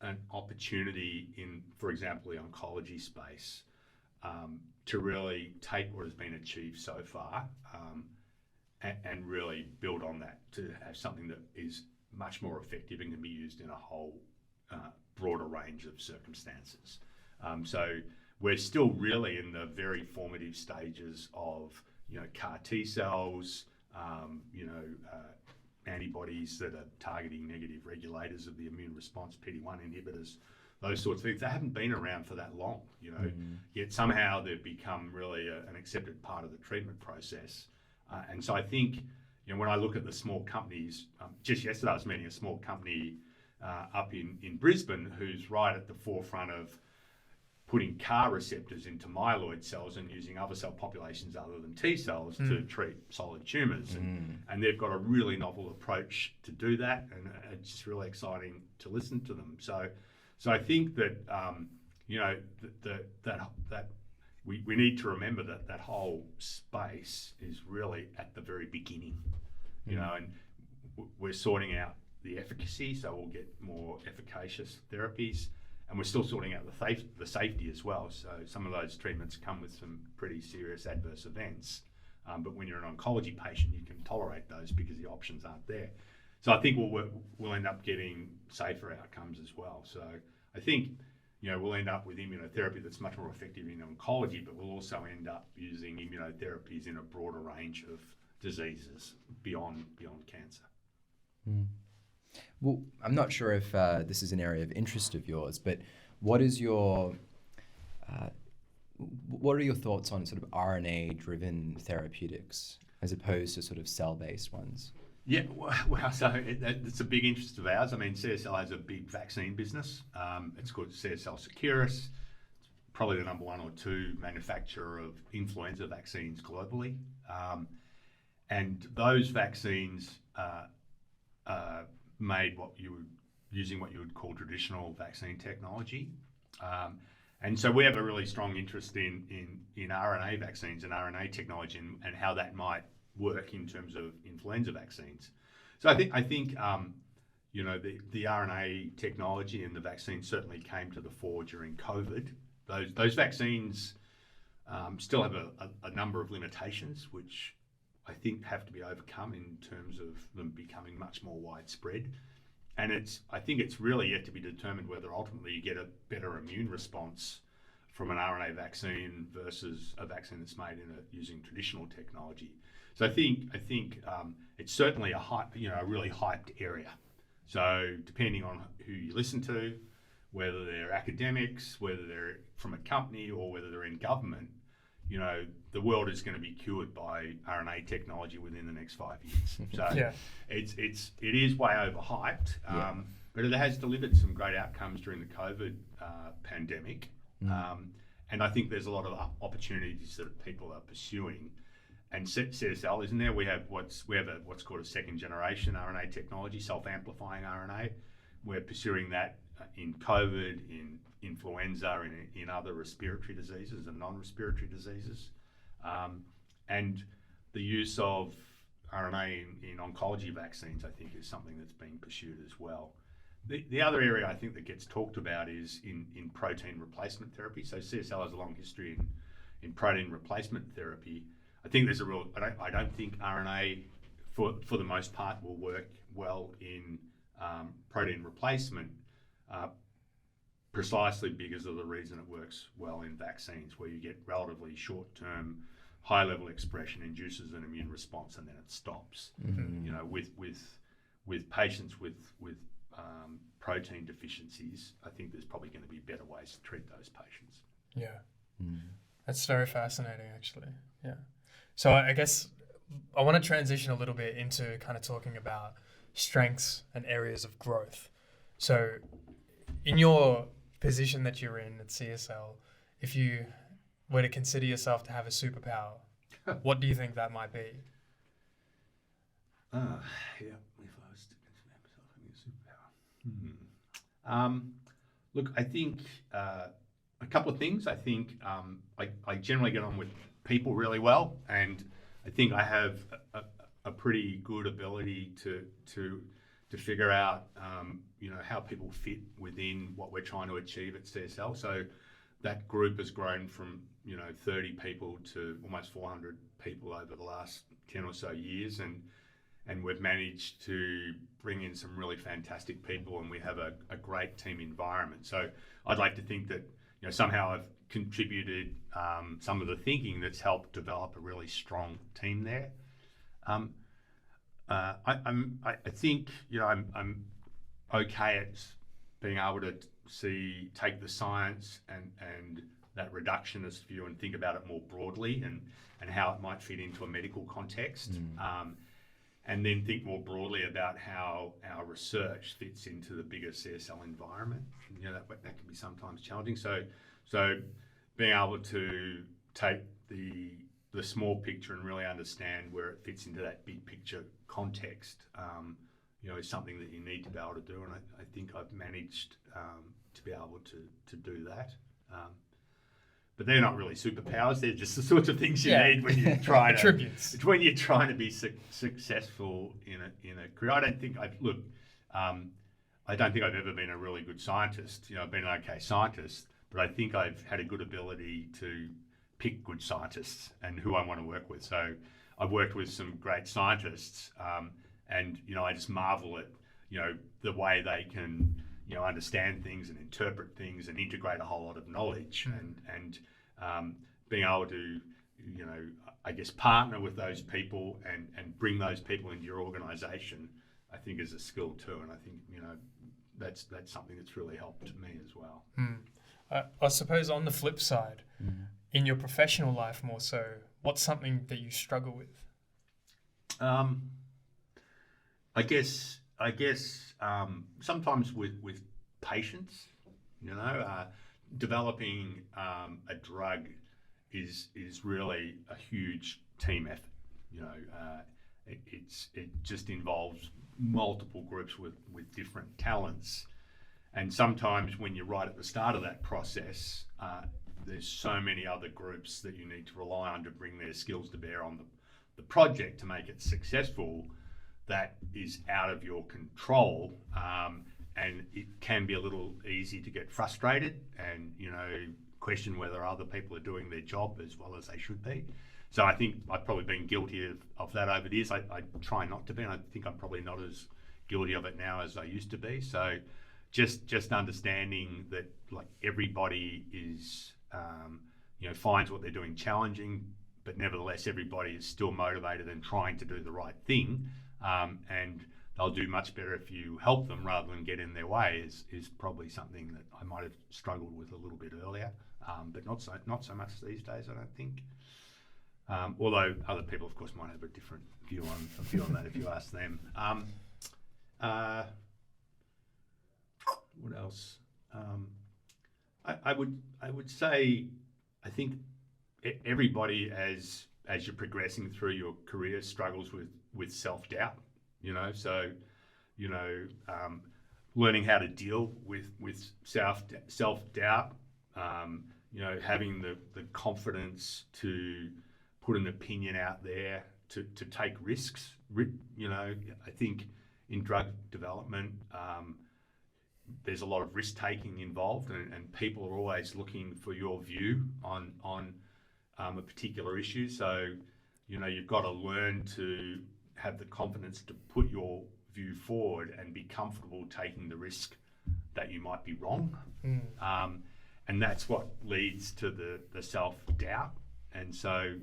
S3: an opportunity in, for example, the oncology space to really take what has been achieved so far and really build on that to have something that is much more effective and can be used in a whole broader range of circumstances. So we're still really in the very formative stages of CAR T cells, antibodies that are targeting negative regulators of the immune response, PD-1 inhibitors, those sorts of things. They haven't been around for that long, yet somehow they've become really an accepted part of the treatment process. And so I think, when I look at the small companies, just yesterday I was meeting a small company up in Brisbane who's right at the forefront of putting CAR receptors into myeloid cells and using other cell populations other than T cells to treat solid tumours. And they've got a really novel approach to do that, and it's just really exciting to listen to them. So I think that that we need to remember that whole space is really at the very beginning, and we're sorting out the efficacy, so we'll get more efficacious therapies. And we're still sorting out the safety as well. So some of those treatments come with some pretty serious adverse events. But when you're an oncology patient, you can tolerate those because the options aren't there. So I think we'll end up getting safer outcomes as well. So I think we'll end up with immunotherapy that's much more effective in oncology, but we'll also end up using immunotherapies in a broader range of diseases beyond cancer.
S2: Well, I'm not sure if this is an area of interest of yours, but what are your thoughts on sort of RNA-driven therapeutics as opposed to sort of cell-based ones?
S3: Yeah, well, so it's a big interest of ours. I mean, CSL has a big vaccine business. It's called CSL Seqirus. It's probably the number 1 or 2 manufacturer of influenza vaccines globally. And those vaccines made using what you would call traditional vaccine technology. And so we have a really strong interest in RNA vaccines and RNA technology and how that might work in terms of influenza vaccines. So I think the RNA technology and the vaccine certainly came to the fore during COVID. Those vaccines still have a number of limitations, which I think have to be overcome in terms of them becoming much more widespread. And I think it's really yet to be determined whether ultimately you get a better immune response from an RNA vaccine versus a vaccine that's made using traditional technology. So I think it's certainly a really hyped area. So depending on who you listen to, whether they're academics, whether they're from a company, or whether they're in government, the world is going to be cured by RNA technology within the next 5 years. So it is way overhyped, but it has delivered some great outcomes during the COVID pandemic. And I think there's a lot of opportunities that people are pursuing. CSL isn't there. We have what's called a second generation RNA technology, self-amplifying RNA. We're pursuing that in COVID, in influenza, in other respiratory diseases and non-respiratory diseases, and the use of RNA in oncology vaccines, I think, is something that's being pursued as well. The other area I think that gets talked about is in protein replacement therapy. So CSL has a long history in protein replacement therapy. I think there's a real. I don't think RNA, for the most part, will work well in protein replacement, precisely because of the reason it works well in vaccines, where you get relatively short-term, high-level expression, induces an immune response, and then it stops.
S2: Mm-hmm.
S3: You know, with patients with protein deficiencies, I think there's probably going to be better ways to treat those patients.
S1: Yeah.
S2: Mm.
S1: That's very fascinating, actually. Yeah. So I guess I want to transition a little bit into kind of talking about strengths and areas of growth. So in your position that you're in at CSL, if you were to consider yourself to have a superpower, what do you think that might be?
S3: Yeah, if I was to consider myself having a superpower. Look, I think a couple of things. I think I generally get on with people really well, and I think I have a pretty good ability to figure out how people fit within what we're trying to achieve at CSL. So that group has grown from 30 people to almost 400 people over the last 10 or so years, and we've managed to bring in some really fantastic people, and we have a great team environment. So I'd like to think that somehow I've contributed some of the thinking that's helped develop a really strong team there. I think I'm okay at being able to take the science and that reductionist view and think about it more broadly and how it might fit into a medical context. And then think more broadly about how our research fits into the bigger CSL environment. That can be sometimes challenging. So being able to take the small picture and really understand where it fits into that big picture context, is something that you need to be able to do. And I think I've managed to be able to do that. But they're not really superpowers. They're just the sorts of things you need when you're trying
S1: attributes.
S3: It's when you're trying to be successful in a career. I don't think I've ever been a really good scientist. I've been an okay scientist, but I think I've had a good ability to pick good scientists and who I want to work with. So I've worked with some great scientists, and I just marvel at the way they can understand things and interpret things and integrate a whole lot of knowledge, and being able to I guess partner with those people and bring those people into your organization, I think is a skill too. And I think that's something that's really helped me as well.
S1: I suppose on the flip side, in your professional life more so, what's something that you struggle with?
S3: I guess sometimes with patients, developing a drug is really a huge team effort. It just involves multiple groups with different talents, and sometimes when you're right at the start of that process, there's so many other groups that you need to rely on to bring their skills to bear on the project to make it successful. That is out of your control, and it can be a little easy to get frustrated and question whether other people are doing their job as well as they should be. So I think I've probably been guilty of that over the years. I try not to be, and I think I'm probably not as guilty of it now as I used to be. So just understanding that everybody is finds what they're doing challenging, but nevertheless everybody is still motivated and trying to do the right thing. And they'll do much better if you help them rather than get in their way is probably something that I might have struggled with a little bit earlier, but not so much these days, I don't think. Although other people, of course, might have a different view on that if you ask them. What else? I would say I think everybody as as you're progressing through your career, struggles with self-doubt, so, learning how to deal with self-doubt, having the confidence to put an opinion out there, to take risks. I think in drug development, there's a lot of risk taking involved, and people are always looking for your view on a particular issue. So, you've got to learn to have the confidence to put your view forward and be comfortable taking the risk that you might be wrong. And that's what leads to the self-doubt. And so,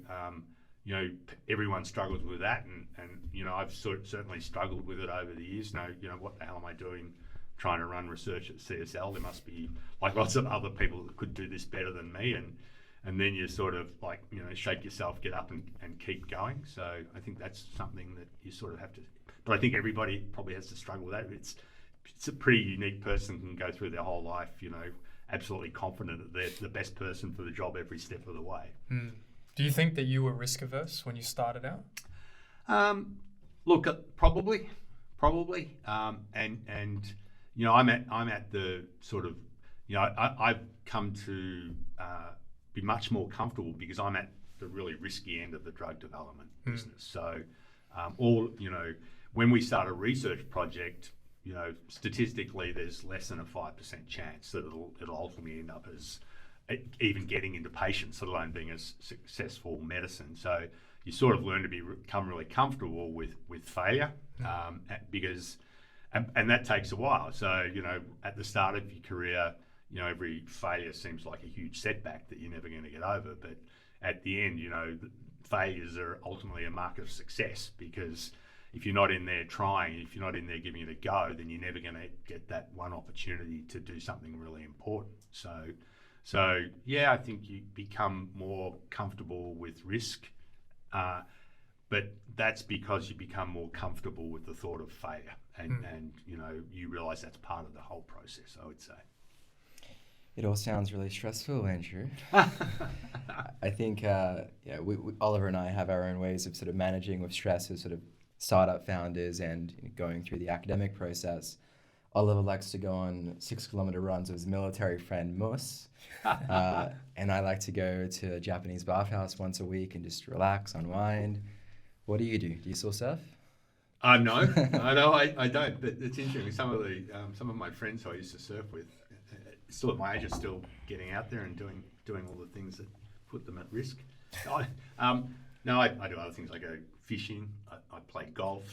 S3: everyone struggles with that. And I've certainly struggled with it over the years. What the hell am I doing trying to run research at CSL? There must be like lots of other people that could do this better than me. And then you sort of like, shake yourself, get up and keep going. So I think that's something that you sort of have to, but I think everybody probably has to struggle with that. It's a pretty unique person can go through their whole life, absolutely confident that they're the best person for the job every step of the way.
S1: Do you think that you were risk averse when you started out?
S3: Look, probably. And I'm at the sort of, I've come to be much more comfortable because I'm at the really risky end of the drug development business. So, when we start a research project, statistically, there's less than a 5% chance that it'll ultimately end up as even getting into patients, let alone being a successful medicine. So you sort of learn to become really comfortable with failure, because, and that takes a while. So, at the start of your career, every failure seems like a huge setback that you're never going to get over. But at the end, failures are ultimately a mark of success, because if you're not in there trying, if you're not in there giving it a go, then you're never going to get that one opportunity to do something really important. So yeah, I think you become more comfortable with risk, but that's because you become more comfortable with the thought of failure, and you realise that's part of the whole process, I would say.
S2: It all sounds really stressful, Andrew. I think we, Oliver and I have our own ways of sort of managing with stress as sort of startup founders and going through the academic process. Oliver likes to go on 6-kilometer runs with his military friend Mus, and I like to go to a Japanese bathhouse once a week and just relax, unwind. What do? Do you still surf?
S3: No, I don't. But it's interesting. Some of my friends who I used to surf with, still at my age, are still getting out there and doing all the things that put them at risk. I do other things. I go fishing. I play golf.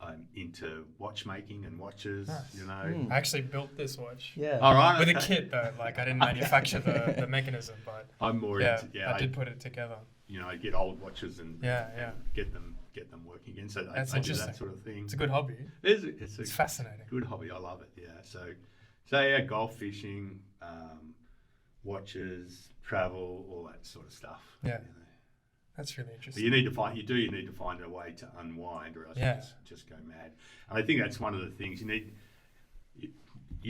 S3: I'm into watchmaking and watches.
S1: Nice. I actually built this watch.
S2: Yeah.
S3: All right.
S1: With a kit though. Like I didn't manufacture the mechanism, but
S3: I'm more
S1: I
S3: into.
S1: did put it together.
S3: I get old watches and get them working again. So I do that sort of thing.
S1: It's a good hobby.
S3: It's
S1: fascinating.
S3: Good hobby. I love it. Yeah. So yeah, golf, fishing, watches, travel, all that sort of stuff.
S1: Yeah. That's really interesting.
S3: But you need to find a way to unwind, or else you just go mad. And I think that's one of the things you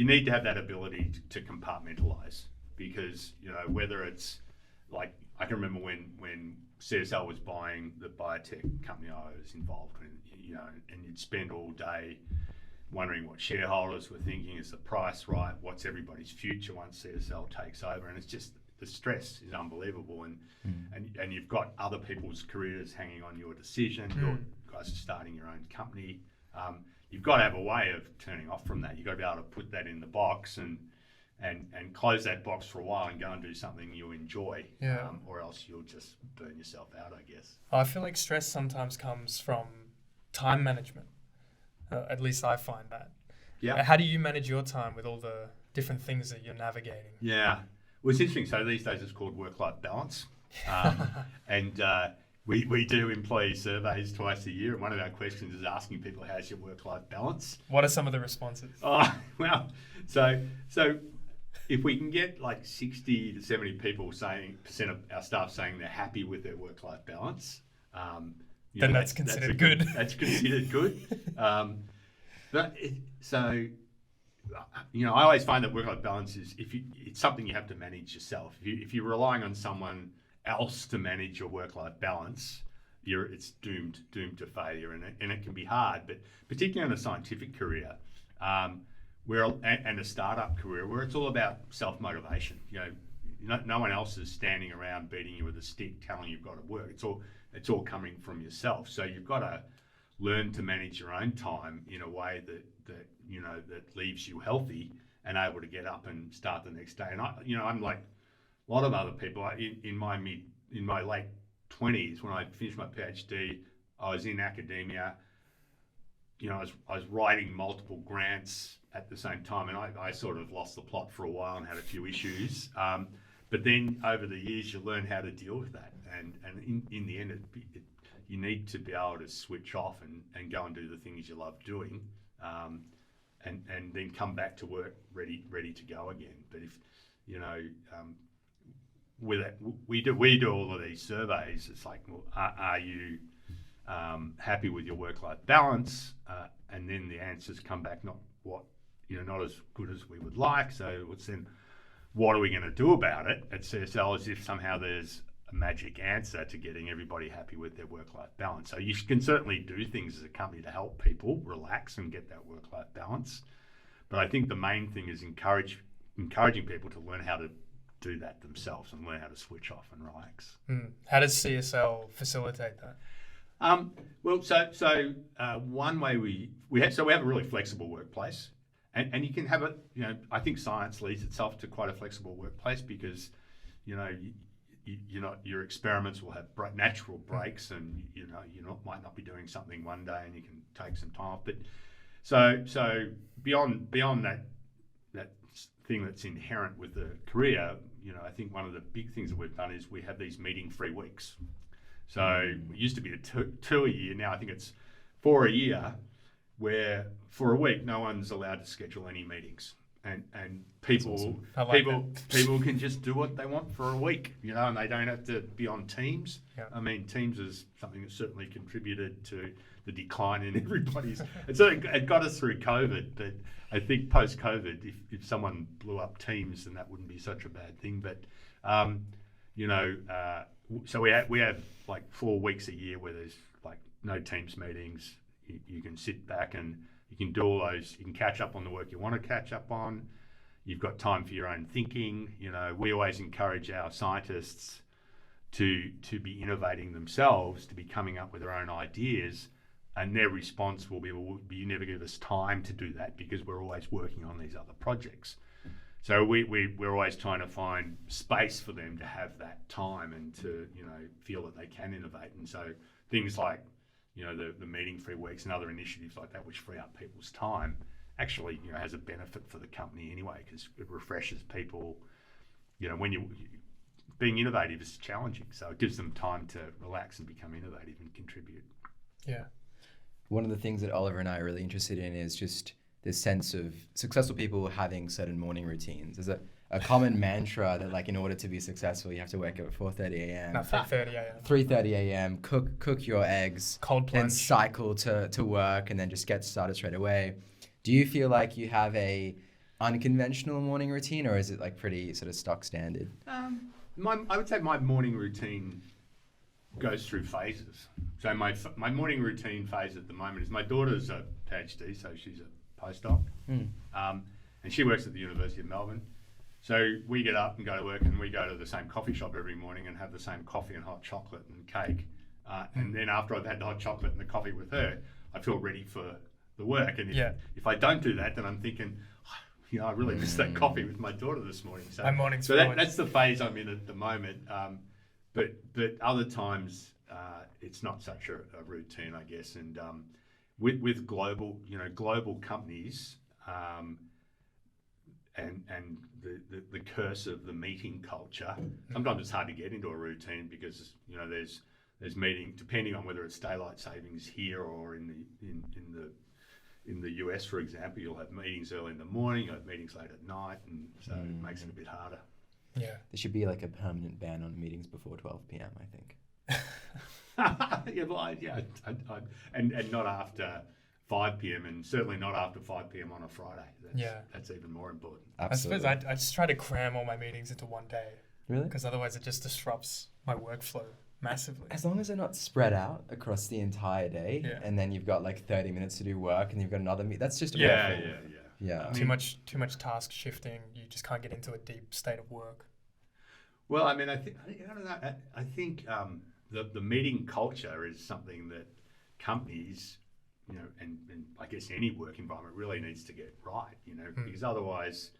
S3: need to have that ability to compartmentalize, because whether it's like, I can remember when CSL was buying the biotech company I was involved in, and you'd spend all day wondering what shareholders were thinking, is the price right, what's everybody's future once CSL takes over, and it's just, the stress is unbelievable, and you've got other people's careers hanging on your decision. You guys are starting your own company. You've got to have a way of turning off from that. You've got to be able to put that in the box and close that box for a while and go and do something you enjoy, or else you'll just burn yourself out, I guess.
S1: I feel like stress sometimes comes from time management. At least I find that. Yeah. How do you manage your time with all the different things that you're navigating?
S3: Yeah. Well, it's interesting. So these days it's called work-life balance. And we do employee surveys twice a year. And one of our questions is asking people, how's your work-life balance?
S1: What are some of the responses?
S3: Oh, well, so if we can get like 60 to 70% of our staff saying they're happy with their work-life balance,
S1: then that's considered good.
S3: That's considered good. I always find that work-life balance is, it's something you have to manage yourself. If you're relying on someone else to manage your work-life balance, it's doomed to failure, and it can be hard. But particularly in a scientific career, and a startup career, where it's all about self-motivation. No one else is standing around beating you with a stick, telling you've got to work. It's all coming from yourself. So you've got to learn to manage your own time in a way that leaves you healthy and able to get up and start the next day. And I'm like a lot of other people. In my late 20s, when I finished my PhD, I was in academia. I was writing multiple grants at the same time, and I sort of lost the plot for a while and had a few issues. But then over the years, you learn how to deal with that, and in the end, you need to be able to switch off and go and do the things you love doing, and then come back to work ready to go again. But if with it, we do all of these surveys. It's like, well, are you happy with your work-life balance? And then the answers come back not as good as we would like. So what are we going to do about it at CSL, as if somehow there's a magic answer to getting everybody happy with their work-life balance. So you can certainly do things as a company to help people relax and get that work-life balance. But I think the main thing is encouraging people to learn how to do that themselves and learn how to switch off and relax.
S1: How does CSL facilitate that?
S3: One way we have a really flexible workplace, and you can have it. I think science leads itself to quite a flexible workplace because, your experiments will have natural breaks, and might not be doing something one day, and you can take some time off. But so beyond that thing that's inherent with the career, I think one of the big things that we've done is we have these meeting-free weeks. So it used to be two a year. Now I think it's 4 a year, where for a week no one's allowed to schedule any meetings, and people can just do what they want for a week, and they don't have to be on Teams.
S1: Yeah.
S3: I mean, Teams is something that certainly contributed to the decline in everybody's. It got us through COVID, but I think post-COVID, if someone blew up Teams, then that wouldn't be such a bad thing. But so we have like 4 weeks a year where there's like no Teams meetings. You can sit back and you can do all those. You can catch up on the work you want to catch up on. You've got time for your own thinking. We always encourage our scientists to be innovating themselves, to be coming up with their own ideas, and their response will be, well, you never give us time to do that because we're always working on these other projects. So we're always trying to find space for them to have that time and to feel that they can innovate. And so things like the meeting-free weeks and other initiatives like that, which free up people's time, actually has a benefit for the company anyway, because it refreshes people. When being innovative is challenging, so it gives them time to relax and become innovative and contribute.
S1: Yeah.
S2: One of the things that Oliver and I are really interested in is just this sense of successful people having certain morning routines. There's a common mantra that, like, in order to be successful, you have to wake up at 4:30 a.m.
S1: No, 3:30 a.m.
S2: 3:30 a.m. Cook your eggs,
S1: cold plunge,
S2: and cycle to work, and then just get started straight away. Do you feel like you have a unconventional morning routine, or is it like pretty sort of stock standard?
S3: I would say my morning routine goes through phases. So my morning routine phase at the moment is my daughter's a PhD, so she's a postdoc, and she works at the University of Melbourne. So we get up and go to work, and we go to the same coffee shop every morning and have the same coffee and hot chocolate and cake. And then after I've had the hot chocolate and the coffee with her, I feel ready for the work. And if I don't do that, then I'm thinking, I really missed that coffee with my daughter this morning. So
S1: my morning's
S3: that's the phase I'm in at the moment. But other times it's not such a routine, I guess. And with global companies, and the curse of the meeting culture, sometimes it's hard to get into a routine because there's meeting, depending on whether it's daylight savings here or in the US, for example, you'll have meetings early in the morning, you'll have meetings late at night, and so it makes it a bit harder.
S1: Yeah.
S2: There should be like a permanent ban on meetings before 12 p.m., I think. And not after 5 p.m. and certainly not after 5 p.m. on a Friday. That's even more important. Absolutely.
S1: I suppose I just try to cram all my meetings into one day.
S2: Really?
S1: Because otherwise it just disrupts my workflow massively.
S2: As long as they're not spread out across the entire day,
S1: Yeah.
S2: and then you've got like 30 minutes to do work, and you've got another meet. That's just
S3: Yeah,
S2: awful.
S3: yeah,
S2: Yeah.
S3: I
S1: Too
S3: mean,
S1: much task shifting. You just can't get into a deep state of work.
S3: well, I mean, I don't know. I think the meeting culture is something that companies, you know, and I guess any work environment really needs to get right, you know, because otherwise,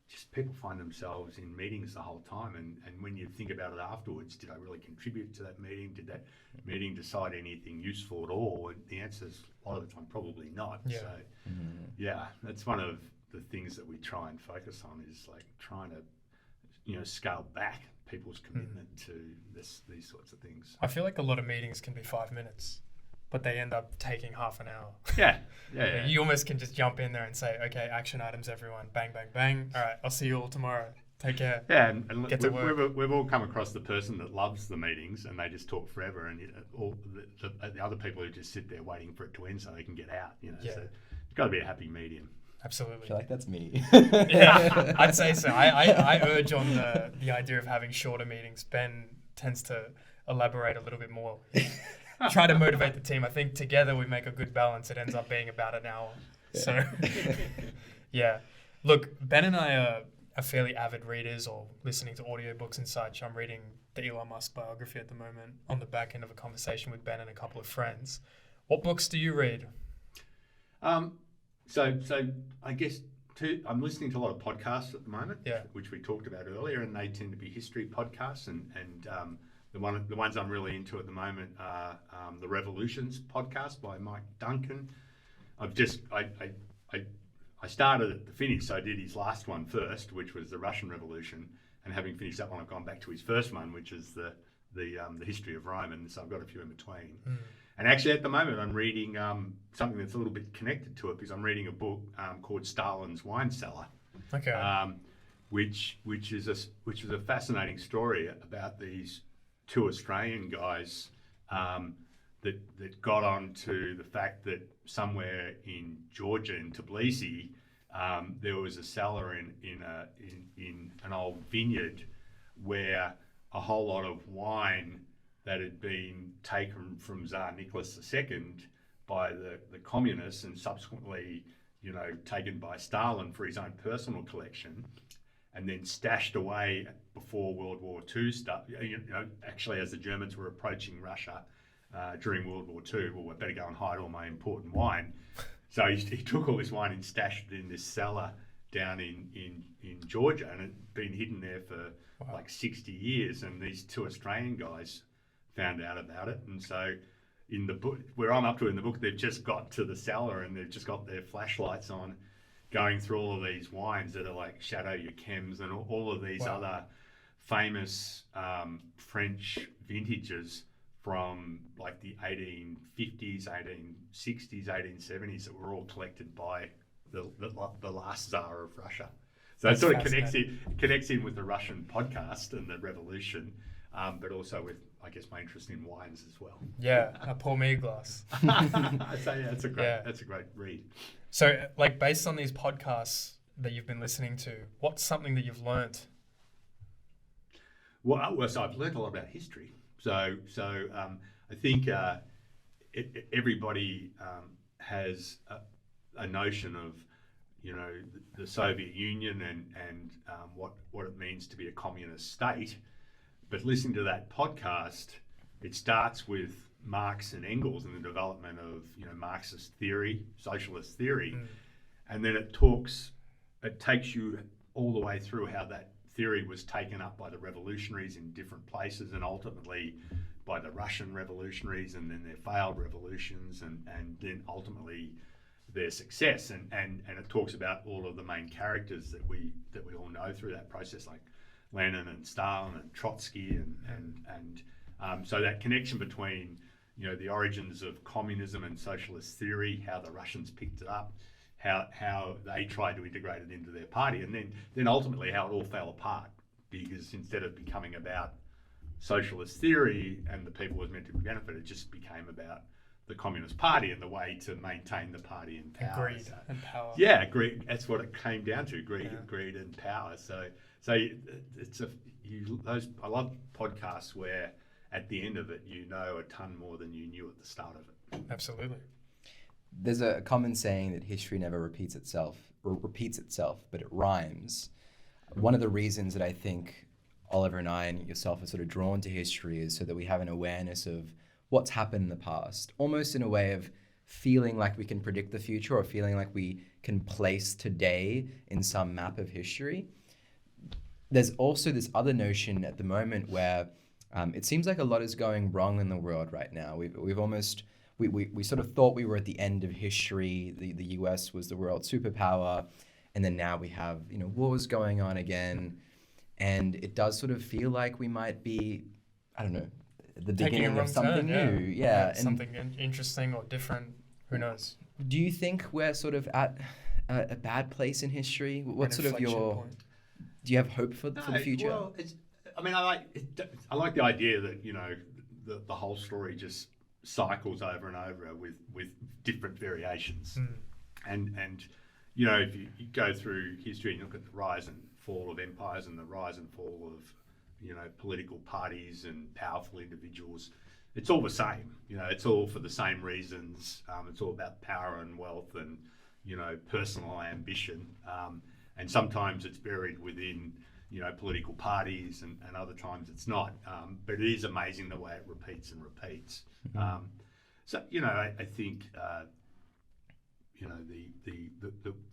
S3: just people find themselves in meetings the whole time, and when you think about it afterwards, did I really contribute to that meeting? Did that meeting decide anything useful at all? And the answer is a lot of the time probably not.
S1: Yeah.
S3: So, yeah, that's one of the things that we try and focus on is like trying to, you know, scale back people's commitment to these sorts of things.
S1: I feel like a lot of meetings can be 5 minutes, but they end up taking half an hour.
S3: Yeah.
S1: You almost can just jump in there and say, okay, action items, everyone, bang, bang, bang. All right, I'll see you all tomorrow. Take care.
S3: Yeah, and
S1: Get to work.
S3: we've all come across the person that loves the meetings and they just talk forever, and all the other people who just sit there waiting for it to end so they can get out. You know,
S1: Yeah.
S3: so it's got to be a happy medium.
S2: I
S1: Absolutely.
S2: feel like that's me.
S1: Yeah, I'd say so. I urge on the idea of having shorter meetings. Ben tends to elaborate a little bit more. Try to motivate the team. I think together we make a good balance. It ends up being about an hour.
S2: Yeah.
S1: So, yeah. Look, Ben and I are fairly avid readers or listening to audiobooks and such. I'm reading the Elon Musk biography at the moment on the back end of a conversation with Ben and a couple of friends. What books do you read?
S3: So I guess I'm listening to a lot of podcasts at the moment,
S1: Yeah.
S3: which we talked about earlier, and they tend to be history podcasts. And the ones I'm really into at the moment are the Revolutions podcast by Mike Duncan. I started at the finish, so I did his last one first, which was the Russian Revolution, and having finished that one, I've gone back to his first one, which is the history of Rome, and so I've got a few in between. And actually, at the moment, I'm reading something that's a little bit connected to it because I'm reading a book called Stalin's Wine Cellar,
S1: Okay.
S3: which is a fascinating story about these two Australian guys that got on to the fact that somewhere in Georgia, in Tbilisi, there was a cellar in an old vineyard where a whole lot of wine that had been taken from Tsar Nicholas II by the communists and subsequently, you know, taken by Stalin for his own personal collection and then stashed away before World War II started, you know, actually as the Germans were approaching Russia during World War II, well, I better go and hide all my important wine. So he took all this wine and stashed it in this cellar down in Georgia, and it had been hidden there for like 60 years, and these two Australian guys found out about it. And so in the book, where I'm up to in the book, they've just got to the cellar and they've just got their flashlights on, going through all of these wines that are like Chateau Yquems and all of these other famous French vintages from like the 1850s, 1860s, 1870s that were all collected by the last Tsar of Russia. So it sort of connects in with the Russian podcast and the revolution, but also with, I guess, my interest in wines as well.
S1: Yeah, pour me a glass.
S3: So yeah, that's a great read.
S1: So, like, based on these podcasts that you've been listening to, what's something that you've learnt?
S3: Well, so I've learned a lot about history. So I think everybody has a notion of, you know, the Soviet Union and what it means to be a communist state. But listening to that podcast, it starts with Marx and Engels and the development of, you know, Marxist theory, socialist theory, and then it takes you all the way through how that theory was taken up by the revolutionaries in different places and ultimately by the Russian revolutionaries and then their failed revolutions and then ultimately their success. And it talks about all of the main characters that we all know through that process, like Lenin and Stalin and Trotsky and so that connection between, you know, the origins of communism and socialist theory, how the Russians picked it up, how they tried to integrate it into their party, and then ultimately how it all fell apart, because instead of becoming about socialist theory and the people was meant to benefit, it just became about the Communist Party and the way to maintain the party in power.
S1: Greed and power.
S3: Yeah, greed. That's what it came down to: greed,
S1: Yeah.
S3: greed and power. So it's I love podcasts where at the end of it you know a ton more than you knew at the start of it.
S1: Absolutely.
S2: There's a common saying that history never repeats itself, but it rhymes. One of the reasons that I think Oliver and I and yourself are sort of drawn to history is so that we have an awareness of what's happened in the past, almost in a way of feeling like we can predict the future or feeling like we can place today in some map of history. There's also this other notion at the moment where it seems like a lot is going wrong in the world right now. We sort of thought we were at the end of history. The US was the world superpower, and then now we have wars going on again, and it does sort of feel like we might be, I don't know, at the
S1: Taking a
S2: beginning
S1: wrong
S2: of something
S1: turn,
S2: new. Yeah, and
S1: something interesting or different. Who knows?
S2: do you think we're sort of at a bad place in history? What's
S1: An
S2: sort of
S1: inflection
S2: your?
S1: point.
S2: Do you have hope for the future?
S3: Well, I like the idea that the whole story just cycles over and over with different variations, and if you go through history and you look at the rise and fall of empires and the rise and fall of political parties and powerful individuals, it's all the same. It's all for the same reasons. It's all about power and wealth and personal ambition, and sometimes it's buried within political parties, and other times it's not. But it is amazing the way it repeats and repeats. I think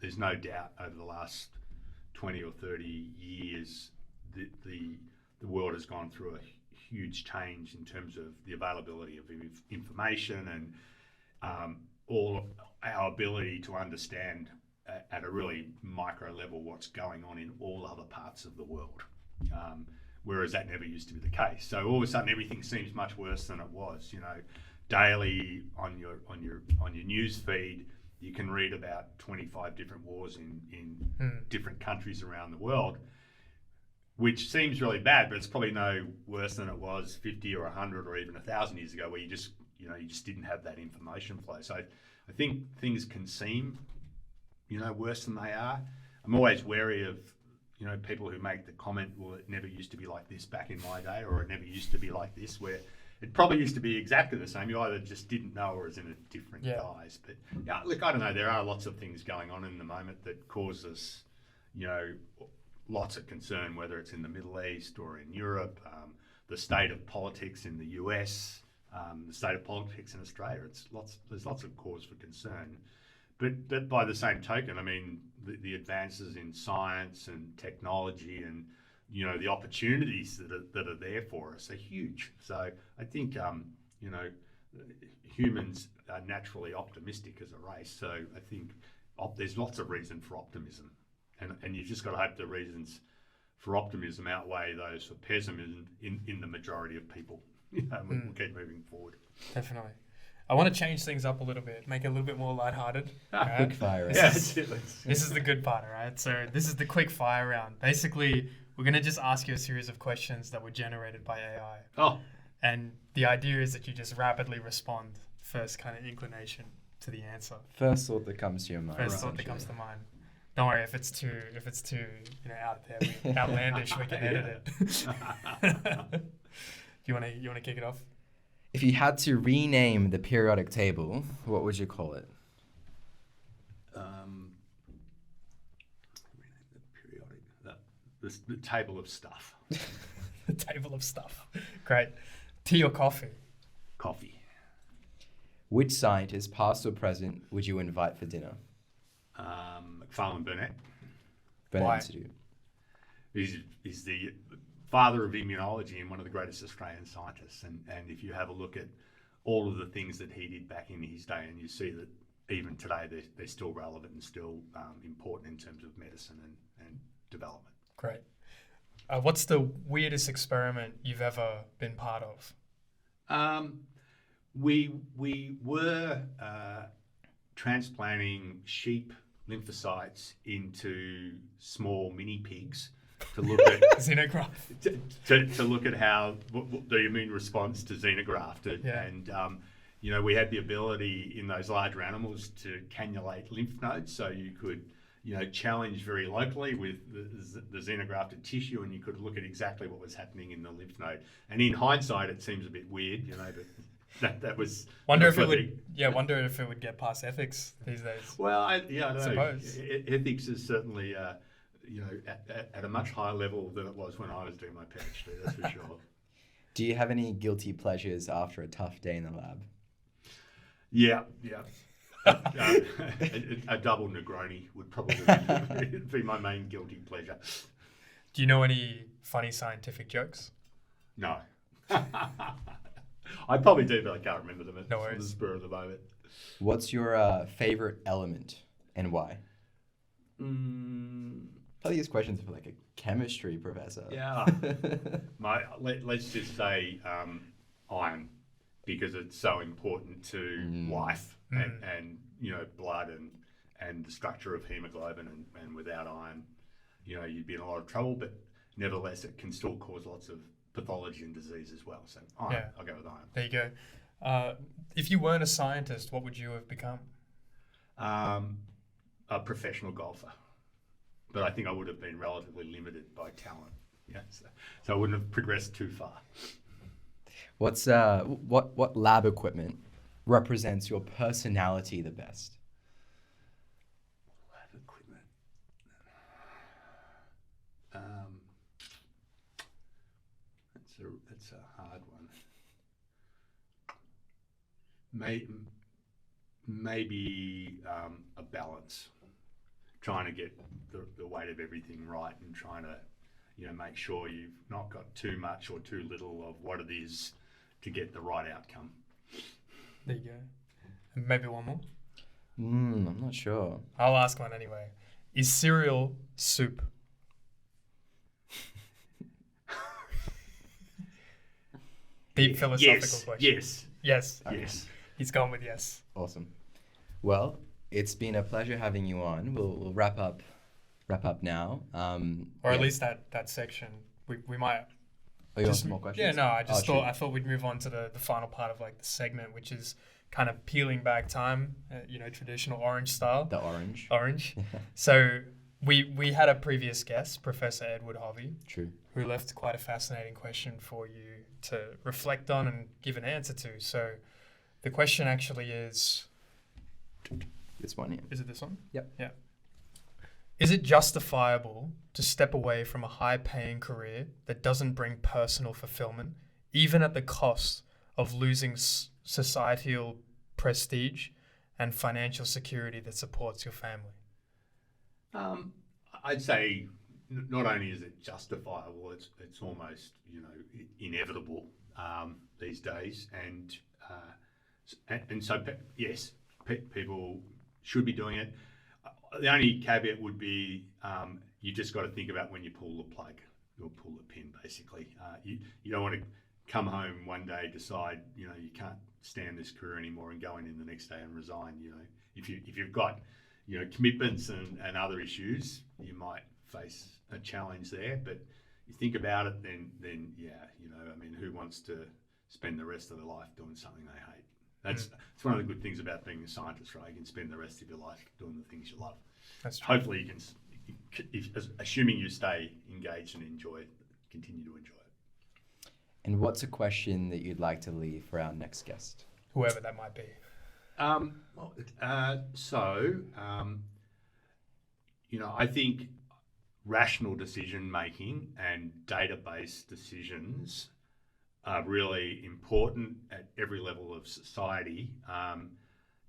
S3: there's no doubt over the last 20 or 30 years the world has gone through a huge change in terms of the availability of information and all of our ability to understand at a really micro level what's going on in all other parts of the world, whereas that never used to be the case. So all of a sudden everything seems much worse than it was. Daily on your news feed you can read about 25 different wars in different countries around the world, which seems really bad, but it's probably no worse than it was 50 or 100 or even 1,000 years ago, where you just didn't have that information flow. So I think things can seem worse than they are. I'm always wary of people who make the comment, well, it never used to be like this back in my day, or it never used to be like this, where it probably used to be exactly the same. You either just didn't know or was in a different guise. But look, I don't know. There are lots of things going on in the moment that cause us, lots of concern, whether it's in the Middle East or in Europe, the state of politics in the US, the state of politics in Australia. There's lots of cause for concern. But by the same token, I mean, the advances in science and technology and the opportunities that are there for us are huge. So I think humans are naturally optimistic as a race. So I think there's lots of reason for optimism, and you've just got to hope the reasons for optimism outweigh those for pessimism in the majority of people. We'll keep moving forward.
S1: Definitely. I want to change things up a little bit, make it a little bit more lighthearted. Right?
S2: Quick fire.
S1: This is the good part, all right? So this is the quick fire round. Basically, we're going to just ask you a series of questions that were generated by AI.
S3: Oh.
S1: And the idea is that you just rapidly respond, first kind of inclination to the answer.
S2: First thought that comes to your mind.
S1: First thought that comes to mind. Don't worry, if it's too out there, outlandish, we can edit it. You want to kick it off?
S2: If you had to rename the periodic table, what would you call it?
S3: The table of stuff.
S1: The table of stuff. Great. Tea or coffee?
S3: Coffee.
S2: Which scientist, past or present, would you invite for dinner?
S3: McFarlane Burnett.
S2: Burnett Institute.
S3: He's the father of immunology and one of the greatest Australian scientists. And if you have a look at all of the things that he did back in his day, and you see that even today they're still relevant and still important in terms of medicine and development.
S1: Great. What's the weirdest experiment you've ever been part of?
S3: We were transplanting sheep lymphocytes into small mini pigs to look at
S1: xenograft.
S3: To look at how the immune response to xenograft, and we had the ability in those larger animals to cannulate lymph nodes, so you could, challenge very locally with the xenografted tissue, and you could look at exactly what was happening in the lymph node. And in hindsight, it seems a bit weird, but that was.
S1: Wonder if it would get past ethics these days.
S3: Well, I don't know.
S1: Suppose.
S3: Ethics is certainly, at a much higher level than it was when I was doing my PhD. That's for sure.
S2: Do you have any guilty pleasures after a tough day in the lab?
S3: Yeah. A double Negroni would probably be my main guilty pleasure.
S1: Do you know any funny scientific jokes?
S3: No. I probably do, but I can't remember them at the spur of the moment.
S2: What's your favorite element and why? Probably these questions for like a chemistry professor.
S3: Yeah. Let's just say iron, because it's so important to life and blood and the structure of hemoglobin, and without iron, you'd be in a lot of trouble, but nevertheless it can still cause lots of pathology and disease as well. So iron, I'll go with iron.
S1: There you go. If you weren't a scientist, what would you have become?
S3: A professional golfer. But I think I would have been relatively limited by talent. Yeah, so I wouldn't have progressed too far.
S2: What's what lab equipment represents your personality the best?
S3: Lab equipment. That's a hard one. Maybe a balance. Trying to get the weight of everything right, and trying to, make sure you've not got too much or too little of what it is to get the right outcome.
S1: There you go. And maybe one more?
S2: I'm not sure.
S1: I'll ask one anyway. Is cereal soup? Deep philosophical question. Yes.
S3: Okay. Yes.
S1: He's gone with yes.
S2: Awesome. Well, it's been a pleasure having you on. We'll wrap up now.
S1: Or at least that section. We might.
S2: Oh, you want some more questions?
S1: Yeah, no, I thought we'd move on to the final part of like the segment, which is kind of peeling back time, traditional orange style.
S2: The orange.
S1: Orange. So we had a previous guest, Professor Edward Hovey.
S2: True.
S1: Who left quite a fascinating question for you to reflect on and give an answer to. So the question actually is...
S2: This one here.
S1: Is it this one?
S2: Yep.
S1: Yeah. Is it justifiable to step away from a high-paying career that doesn't bring personal fulfillment, even at the cost of losing societal prestige and financial security that supports your family?
S3: I'd say not only is it justifiable, it's almost inevitable these days, and so yes, people should be doing it. The only caveat would be you just got to think about when you pull the plug or pull the pin. Basically, you don't want to come home one day, decide you can't stand this career anymore, and go in the next day and resign. If you've got commitments and other issues, you might face a challenge there. But you think about it, then who wants to spend the rest of their life doing something they hate? It's one of the good things about being a scientist, right? You can spend the rest of your life doing the things you love.
S1: That's true.
S3: Hopefully you can, assuming you stay engaged and continue to enjoy it.
S2: And what's a question that you'd like to leave for our next guest?
S1: Whoever that might be.
S3: I think rational decision making and database decisions are really important at every level of society.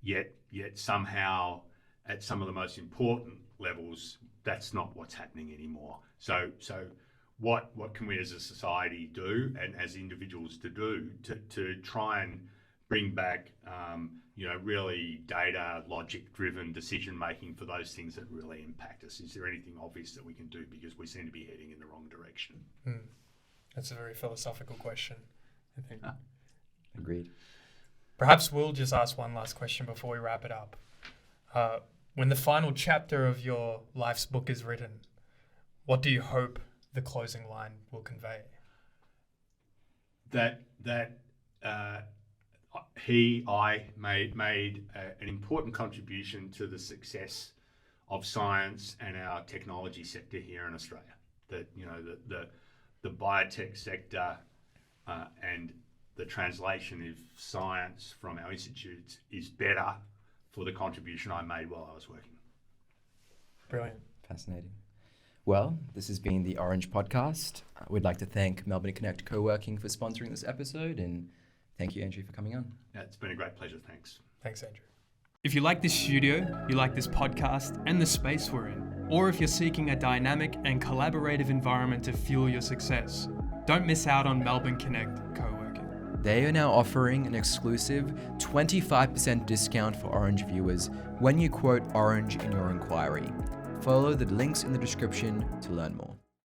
S3: Yet somehow at some of the most important levels, that's not what's happening anymore. So what can we as a society do, and as individuals to try and bring back really data logic driven decision making for those things that really impact us? Is there anything obvious that we can do, because we seem to be heading in the wrong direction?
S1: That's a very philosophical question, I think.
S2: Agreed.
S1: Perhaps we'll just ask one last question before we wrap it up. When the final chapter of your life's book is written, what do you hope the closing line will convey?
S3: That I made an important contribution to the success of science and our technology sector here in Australia. That, you know, the biotech sector and the translation of science from our institutes is better for the contribution I made while I was working.
S1: Brilliant.
S2: Fascinating. Well, this has been the Orange Podcast. We'd like to thank Melbourne Connect Co-working for sponsoring this episode, and thank you, Andrew, for coming on.
S3: Yeah, it's been a great pleasure. Thanks.
S1: Thanks, Andrew. If you like this studio, you like this podcast and the space we're in, or if you're seeking a dynamic and collaborative environment to fuel your success, don't miss out on Melbourne Connect Co-working.
S2: They are now offering an exclusive 25% discount for Orange viewers when you quote Orange in your inquiry. Follow the links in the description to learn more.